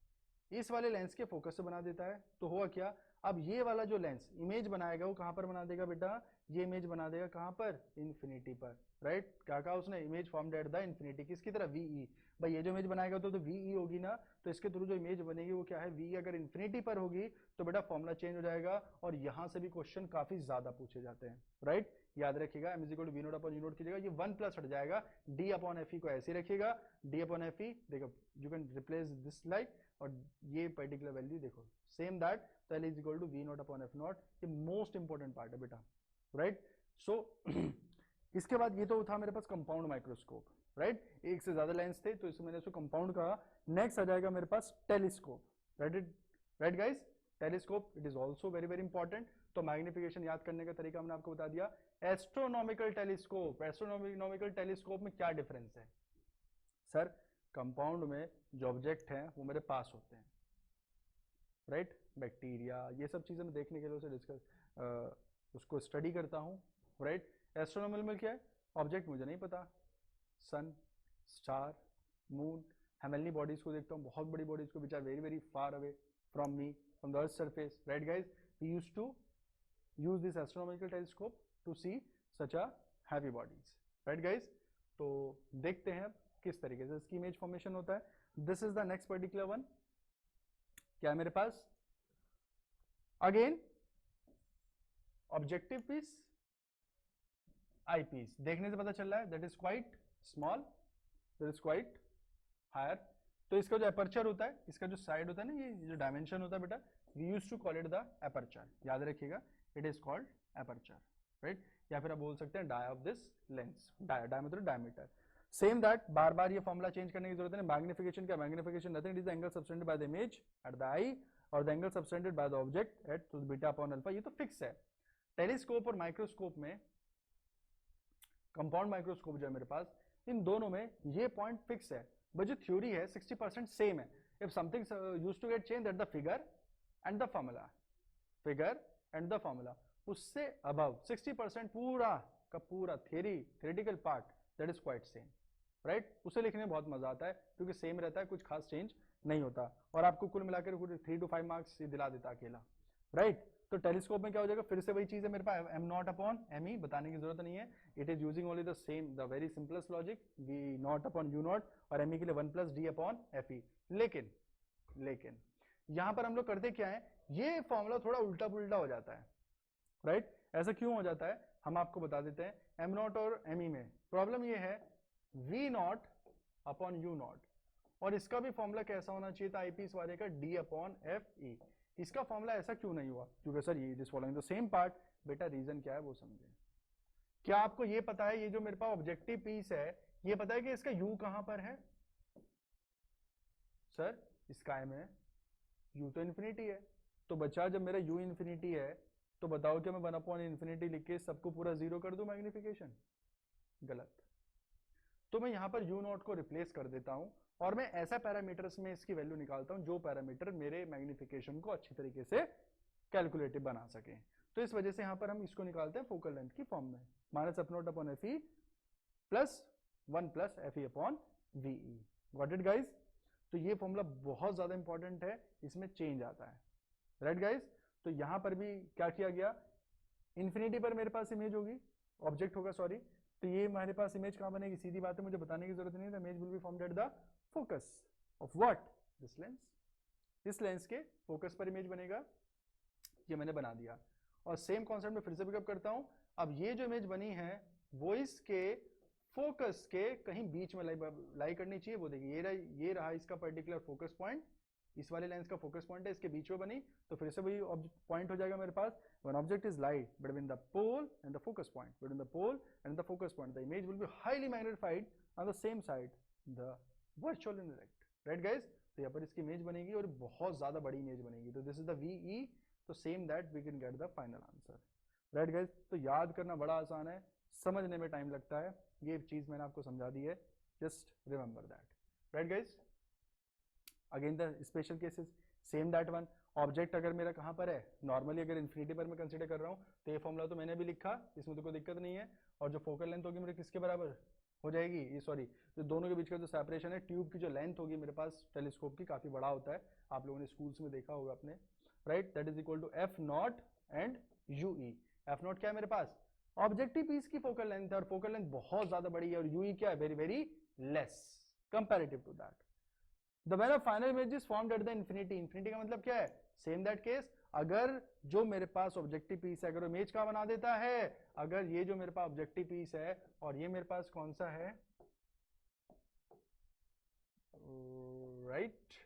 इस वाले लेंस के फोकस से बना देता है। तो हुआ क्या, अब ये वाला जो लेंस इमेज बनाएगा वो कहां पर बना देगा बेटा, ये इमेज बना देगा कहां पर, इन्फिनिटी पर, राइट। क्या कहा उसने, image formed at the infinity, किसकी तरह, वीई। भाई ये जो इमेज बनाएगा तो वीई होगी ना, तो इसके थ्रू जो इमेज बनेगी वो क्या है, वी। अगर इन्फिनिटी पर होगी तो बेटा फॉर्मूला चेंज हो जाएगा, और यहां से भी क्वेश्चन काफी ज्यादा पूछे जाते हैं, राइट। याद रखिएगा M is equal to V not upon U not की जगह ये 1 प्लस हट जाएगा, डी अपॉन एफ ई को ऐसे रखिएगा, डी अपॉन एफ ई देखो, you can replace this like, और ये पर्टिकुलर वैल्यू देखो सेम दैट, तो L is equal to V not upon F not. ये मोस्ट इंपॉर्टेंट पार्ट है बेटा, राइट। सो इसके बाद ये तो था मेरे पास कंपाउंड माइक्रोस्कोप, राइट। एक से ज्यादा लेंस थे तो इसमें मैंने इसको कंपाउंड कहा। नेक्स्ट आ जाएगा मेरे पास telescope, right guys, telescope it is also very very important. तो मैग्निफिकेशन याद करने का तरीका हमने आपको बता दिया। एस्ट्रोनॉमिकल टेलीस्कोप, एस्ट्रोनॉमिकल टेलीस्कोप में क्या डिफरेंस है सर, कंपाउंड में जो ऑब्जेक्ट हैं वो मेरे पास होते हैं, राइट। बैक्टीरिया ये सब चीजें मैं देखने के लिए उसे डिस्कस उसको स्टडी करता हूँ, राइट। एस्ट्रोनॉमिकल में क्या है, ऑब्जेक्ट मुझे नहीं पता, sun, star, moon, heavenly bodies को देखता हूँ, बहुत बड़ी बॉडीज को which are very very far away from me, from the earth surface, right guys. We used to use this astronomical telescope to see such a heavy bodies, right guys. तो देखते हैं किस तरीके से इसकी इमेज फॉर्मेशन होता है। This is the next particular one, क्या है मेरे पास, again objective piece, eye piece. देखने से पता चल रहा है that is quite small, that is quite higher. तो इसका जो अपर्चर होता है, इसका जो साइड होता है ना, ये जो डायमेंशन होता है बेटा, we use to call it the aperture, याद रखिएगा, it is called aperture, right. या फिर आप बोल सकते हैं dia of this lens, dia मतलब डायमीटर। सेम दैट, बार बार ये फॉर्मूला चेंज करने की जरूरत है। मैग्निफिकेशन क्या, magnification nothing, it is the angle subtended by the image at the eye और the angle subtended by the object at तो बीटा अपॉन अल्फा, ये तो फिक्स है। टेलीस्कोप और माइक्रोस्कोप में, कंपाउंड माइक्रोस्कोप जो है मेरे पास, इन दोनों में ये पॉइंट फिक्स है, बट जो थ्योरी है 60% सेम है। If something used to get change that the figure and the formula, figure and the formula, उससे अबव 60% पूरा का पूरा theoretical part that is quite same, right. उसे लिखने में बहुत मजा आता है क्योंकि सेम रहता है, कुछ खास चेंज नहीं होता, और आपको कुल मिलाकर 3 to 5 मार्क्स दिला देता अकेला, राइट। तो टेलीस्कोप में क्या हो जाएगा, फिर से वही चीज है मेरे पास, M not upon M E, बताने की जरूरत नहीं है, it is using only the same, the very simplest logic, V not upon U not, और एम ई के लिए 1 plus D upon F E. लेकिन यहां पर हम लोग करते क्या है, ये फॉर्मूला थोड़ा उल्टा पुल्टा हो जाता है, राइट। ऐसा क्यों हो जाता है, हम आपको बता देते हैं। एम नॉट और एम ई में प्रॉब्लम ये है, V not upon U not, और इसका भी फॉर्मूला कैसा होना चाहिए था आईपीएस वाले का, डी अपॉन एफ ई। इसका फॉर्मूला ऐसा क्यों नहीं हुआ, क्योंकि सर ये this following the same part. बेटा रीजन क्या है वो समझे। क्या आपको ये पता है, ये जो मेरे पास ऑब्जेक्टिव पीस है, ये पता है कि इसका यू कहां पर है सर, स्काई में यू तो इन्फिनिटी है, तो बच्चा जब मेरा यू इन्फिनिटी है तो बताओ क्या मैं 1 अपॉन इन्फिनिटी लिख के सबको पूरा जीरो कर दूं मैग्निफिकेशन, गलत। तो मैं यहां पर यू नॉट को रिप्लेस कर देता हूं, और मैं ऐसा पैरामीटर्स में इसकी वैल्यू निकालता हूं जो पैरामीटर मेरे मैग्निफिकेशन को अच्छी तरीके से कैलकुलेटिव बना सके। तो इस वजह से यहां पर हम इसको निकालते हैं फोकल लेंथ की फॉर्म में, minus F not upon F E plus 1 plus F E upon VE. Got it guys. तो ये फॉर्मूला बहुत ज्यादा इंपॉर्टेंट है, इसमें चेंज आता है, राइट गाइज। तो यहां पर भी क्या किया गया, इन्फिनिटी पर मेरे पास इमेज होगी, ऑब्जेक्ट होगा सॉरी, तो ये हमारे पास इमेज कहां बनेगी, सीधी बात है, मुझे बताने की जरूरत नहीं है। Image will be formed at the focus of what, this lens. इस लेंस के फोकस पर इमेज बनेगा, ये मैंने बना दिया। और सेम कॉन्सेप्ट में फिर से पिकअप करता हूं, अब ये जो इमेज बनी है वो इसके फोकस के कहीं बीच में लाई करनी चाहिए। वो देखिए ये रहा इसका पर्टिकुलर फोकस पॉइंट, इस वाले लेंस का फोकस पॉइंट है, इसके बीच में बनी, तो फिर से वही पॉइंट हो जाएगा मेरे पास। When object is light between the pole and the focus point, between the pole and the focus point, the image will be highly magnified on the same side, the virtual indirect, right guys। तो यहाँ पर इसकी image बनेगी और बहुत ज्यादा बड़ी image बनेगी, तो दिस इज द VE, तो same that we can get the final answer, right guys. तो याद करना बड़ा आसान है, समझने में टाइम लगता है, ये चीज मैंने आपको समझा दी है, just remember that, right guys. Again the special cases, same that one, object अगर मेरा कहां पर है, नॉर्मली अगर इन्फिनिटी पर मैं कंसीडर कर रहा हूं तो ये फॉर्मूला तो मैंने भी लिखा, इसमें तो कोई दिक्कत नहीं है। और जो फोकल लेंथ होगी मेरे किसके बराबर, हो जाएगी। ये सॉरी, जो दोनों के बीच का जो सेपरेशन है, ट्यूब की जो लेंथ होगी मेरे पास टेलीस्कोप की काफी बड़ा होता है, आप लोगों ने स्कूल्स में देखा होगा अपने, right, that is equal to F not and U E. F not क्या है मेरे पास, ऑब्जेक्टिव पीस की फोकल लेंथ है, और फोकल लेंथ बहुत ज्यादा बड़ी है, और यूई क्या है, very very less comparative to that. The when a final image is formed at the infinity, infinity का मतलब क्या है, सेम दैट केस, अगर जो मेरे पास ऑब्जेक्टिव पीस है, अगर इमेज का बना देता है, अगर ये जो मेरे पास ऑब्जेक्टिव पीस है और ये मेरे पास कौन सा है, राइट,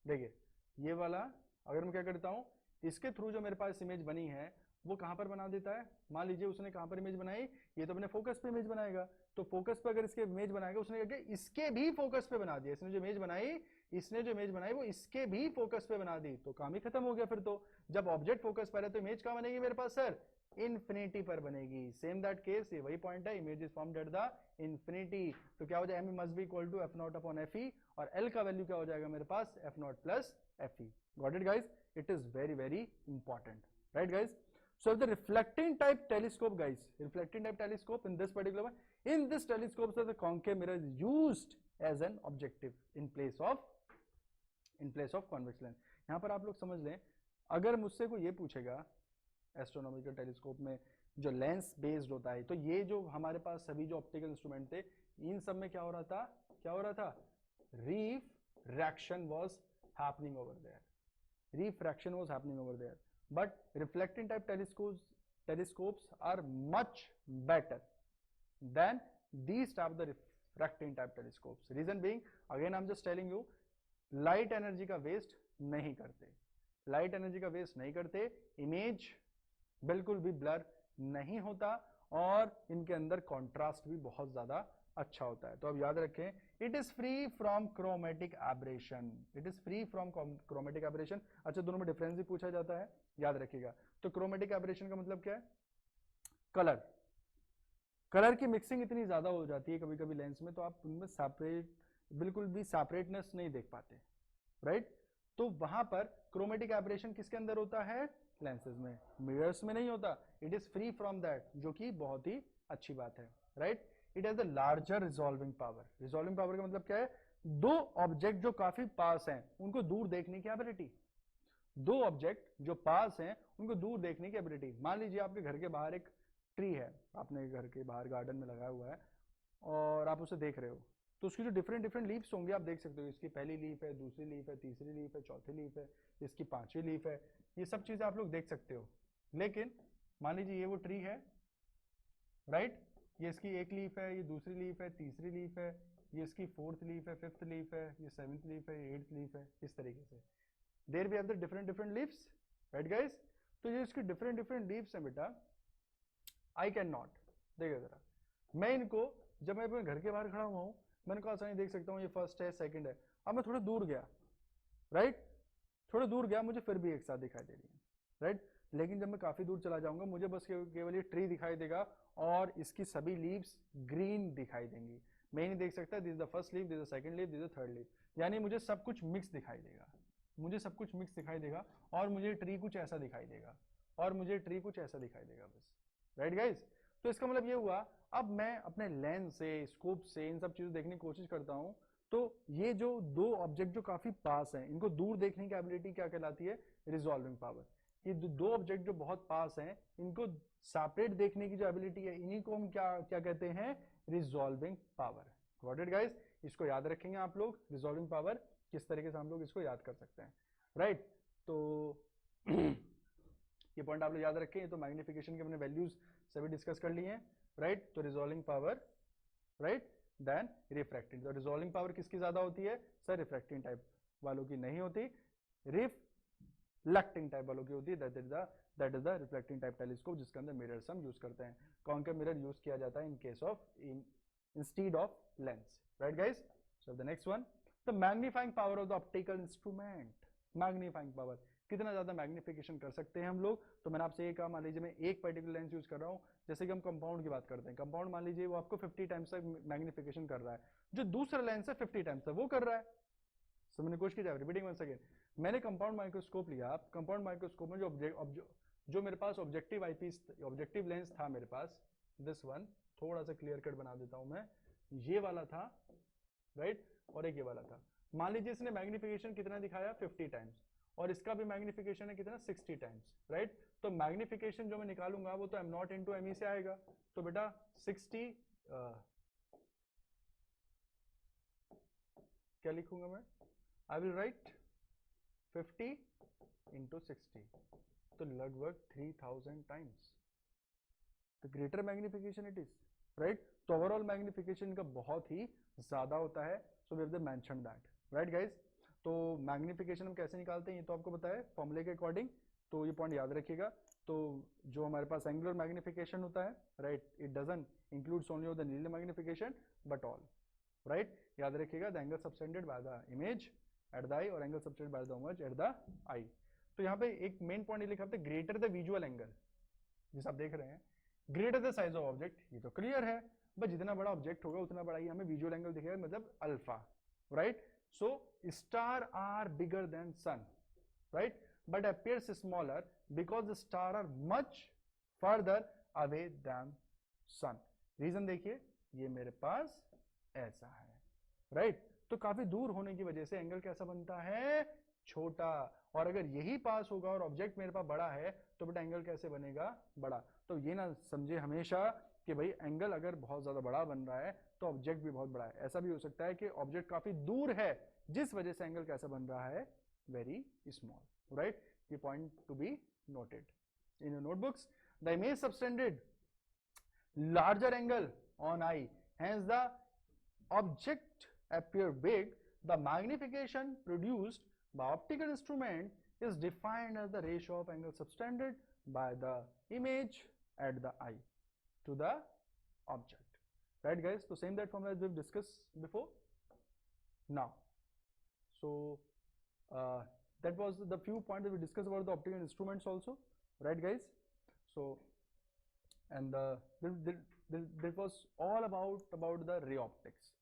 देखिए ये वाला, अगर मैं क्या करता हूं, इसके थ्रू जो मेरे पास इमेज बनी है वो कहां पर बना देता है, मान लीजिए उसने कहां पर इमेज बनाई, ये तो अपने फोकस पे इमेज बनाएगा, तो फोकस पे अगर इसके इमेज बनाएगा, उसने क्या किया, इसके भी फोकस पे बना दिया, इसने जो इमेज बनाई वो इसके भी फोकस पे बना दी, तो काम ही खत्म हो गया फिर तो। जब ऑब्जेक्ट फोकस पर है तो इमेज कहां बनेगी मेरे पास सर, इन्फिनिटी पर बनेगी। सेम दैट केस, ये वही पॉइंट है, image is formed at the infinity, तो क्या हो जाएगा, M must be equal to F not upon F E, और एल का वैल्यू क्या हो जाएगा मेरे पास, F not plus F E. Got it guys, it is very very important, right guys. So the reflecting type telescope, guys, reflecting type telescope in this particular one, in this telescope, so the concave mirror is used as an objective in place of convex lens. यहाँ पर आप लोग समझ लें, अगर मुझसे कोई ये पूछेगा एस्ट्रोनॉमिकल टेलीस्कोप में जो लेंस बेस्ड होता है, तो ये जो हमारे पास सभी जो ऑप्टिकल इंस्ट्रूमेंट थे, इन सब में क्या हो रहा था, refraction was happening over there, refraction was happening over there. But reflecting type telescopes are much better than these type of the refracting type telescopes. Reason being, again I'm just telling you, light energy का waste नहीं करते, light energy का waste नहीं करते, image बिल्कुल भी blur नहीं होता, और इनके अंदर contrast भी बहुत ज़्यादा अच्छा होता है। तो अब याद रखें, it is free from chromatic aberration, it is free from chromatic aberration. अच्छा, दोनों में डिफरेंस भी पूछा जाता है, याद रखिएगा। तो क्रोमेटिक एब्रेशन का मतलब क्या है, कलर की मिक्सिंग इतनी ज्यादा हो जाती है कभी कभी लेंस में, तो आप उनमें सेपरेट, बिल्कुल भी सेपरेटनेस नहीं देख पाते, राइट। तो वहां पर क्रोमेटिक एब्रेशन किसके अंदर होता है, लेंसेज में, मिरर्स में नहीं होता, it is free from that, जो कि बहुत ही अच्छी बात है, right. It has the larger resolving power, resolving power का मतलब क्या है, दो ऑब्जेक्ट जो काफी पास हैं उनको दूर देखने की एबिलिटी, दो ऑब्जेक्ट जो पास हैं उनको दूर देखने की एबिलिटी। मान लीजिए आपके घर के बाहर एक ट्री है, आपने घर के बाहर गार्डन में लगाया हुआ है, और आप उसे देख रहे हो, तो उसकी जो डिफरेंट डिफरेंट लीव्स होंगे आप देख सकते हो, इसकी पहली लीफ है, दूसरी लीफ है, तीसरी लीफ है, चौथी लीफ है, इसकी पांचवी लीफ है, ये सब चीजें आप लोग देख सकते हो। लेकिन मान लीजिए ये वो ट्री है, राइट, ये इसकी एक लीफ है, ये दूसरी लीफ है, तीसरी लीफ है, ये इसकी फोर्थ लीफ है, फिफ्थ लीफ है, ये सेवंथ लीफ है, ये एट्थ लीफ है, इस तरीके से there we have the different different leaves, right guys. तो ये इसकी डिफरेंट डिफरेंट लीव्स हैं बेटा, आई कैन नॉट, देखिए जरा, मैं इनको, जब मैं अपने घर के बाहर खड़ा हुआ हूँ, मैंने कहा आसानी देख सकता हूँ, ये फर्स्ट है, सेकंड है, अब मैं थोड़ा दूर गया, राइट, थोड़ा दूर गया, मुझे फिर भी एक साथ दिखाई दे रही है, राइट। लेकिन जब मैं काफी दूर चला जाऊंगा, मुझे बस केवल ये ट्री दिखाई देगा, और इसकी सभी लीव्स ग्रीन दिखाई देंगी, मैं नहीं देख सकता this is the first leaf, this is the second leaf, this is the third leaf, यानी मुझे सब कुछ मिक्स दिखाई देगा, मुझे सब कुछ मिक्स दिखाई देगा, और मुझे ट्री कुछ ऐसा दिखाई देगा, और मुझे ट्री कुछ ऐसा दिखाई देगा, बस, राइट गाइस। तो इसका मतलब ये हुआ, अब मैं अपने लेंस से, स्कोप से इन सब चीजों देखने की कोशिश करता हूं, तो ये जो दो ऑब्जेक्ट जो काफी पास हैं, इनको दूर देखने की एबिलिटी क्या कहलाती है, रिजॉल्विंग पावर। ये दो ऑब्जेक्ट जो बहुत पास हैं, इनको सेपरेट देखने की जो एबिलिटी है, इन्हीं को हम क्या क्या कहते हैं, resolving power. Got it guys, इसको याद रखेंगे आप लोग, रिजॉल्विंग पावर किस तरीके से हम लोग इसको याद कर सकते हैं, राइट। तो ये पॉइंट आप लोग याद रखें, तो मैग्निफिकेशन के अपने वैल्यूज सभी डिस्कस कर लिए हैं, राइट। तो resolving power, right, then refracting, तो रिजॉल्विंग पावर किसकी ज्यादा होती है सर, रिफ्रैक्टिंग टाइप वालों की नहीं होती, रिफ्लेक्टिंग टाइप वालों की होती है, that is the reflecting type telescope, जिसके अंदर मिरर्स हम यूज करते हैं। कॉन्केव मिरर यूज किया जाता है इन case of, instead of lens, right guys. So the next one, the magnifying power of the optical instrument, magnifying power, कितना ज्यादा मैग्निफिकेशन कर सकते हैं हम लोग। तो मैंने आपसे ये कहा, मान लीजिए मैं एक पर्टिकुलर लेंस यूज कर रहा हूँ, जैसे कि हम कंपाउंड की बात करते हैं, कंपाउंड मान लीजिए वो आपको 50 टाइम्स तक मैग्निफिकेशन कर रहा है, जो दूसरा लेंस है 50 टाइम्स तक वो कर रहा है। सो मैंने कोशिश की जाए, रिपीटिंग वंस अगेन, मैंने कंपाउंड माइक्रोस्कोप लिया, कंपाउंड माइक्रोस्कोप में जो मेरे पास ऑब्जेक्टिव आईपीस, ऑब्जेक्टिव लेंस था मेरे पास, दिस वन, थोड़ा सा क्लियर कट बना देता हूं मैं, ये वाला था, राइट, और एक ये वाला था। मान लीजिए इसने मैग्निफिकेशन कितना दिखाया 50 टाइम्स, और इसका भी मैग्निफिकेशन है कितना 60 टाइम्स, राइट। तो मैग्निफिकेशन जो मैं निकालूंगा वो तो m नॉट इंटू एम से आएगा। तो बेटा 60 क्या लिखूंगा मैं, आई विल राइट 50 इंटू 60, तो लगभग 3000 टाइम्स। तो greater magnification it is, right. तो ओवरऑल मैग्निफिकेशन का बहुत ही ज्यादा होता है, so we have to mention that, right guys. तो मैग्निफिकेशन हम कैसे निकालते हैं ये तो आपको पता है फॉर्मूले के अकॉर्डिंग, तो ये पॉइंट याद रखिएगा। तो जो हमारे पास एंगुलर मैग्निफिकेशन होता है, right, it doesn't includes only the linear magnification but all, right. याद रखिएगा the angle subtended by the image at the eye और angle subtended by the image at the eye. तो यहाँ पे एक मेन पॉइंट लिखा है ग्रेटर द विजुअल एंगल, जैसे आप देख रहे हैं greater the size of object, ये तो क्लियर है, बस जितना बड़ा ऑब्जेक्ट होगा उतना बड़ा ही हमें विजुअल एंगल दिखेगा, मतलब alpha, right. So star are bigger than sun, right, but appears smaller because the star are much further away than sun. Reason देखिए, ये मेरे पास ऐसा है, राइट। तो काफी दूर होने की वजह से एंगल कैसा बनता है, छोटा। और अगर यही पास होगा और ऑब्जेक्ट मेरे पास बड़ा है तो बेटा एंगल कैसे बनेगा, बड़ा। तो ये ना समझे हमेशा कि भाई एंगल अगर बहुत ज्यादा बड़ा बन रहा है तो ऑब्जेक्ट भी बहुत बड़ा है। ऐसा भी हो सकता है कि ऑब्जेक्ट काफी दूर है जिस वजह से एंगल कैसा बन रहा है, वेरी स्मॉल, राइट। ये point to be noted in your notebooks. The image subtended larger angle on eye, hence the object appear big. The magnification produced by optical instrument is defined as the ratio of angle subtended by the image at the eye to the object, right guys? So same that formula we've discussed before. Now, so that was the few points that we discussed about the optical instruments also, right guys? So and that was all about the ray optics.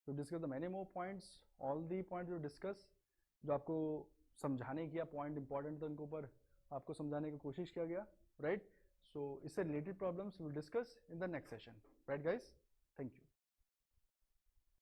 We discussed the many more points, all the points we discussed जो आपको समझाने किया point important था उनके ऊपर आपको समझाने की कोशिश किया गया, राइट। सो इससे related problems will discuss in the next session, right guys, thank you.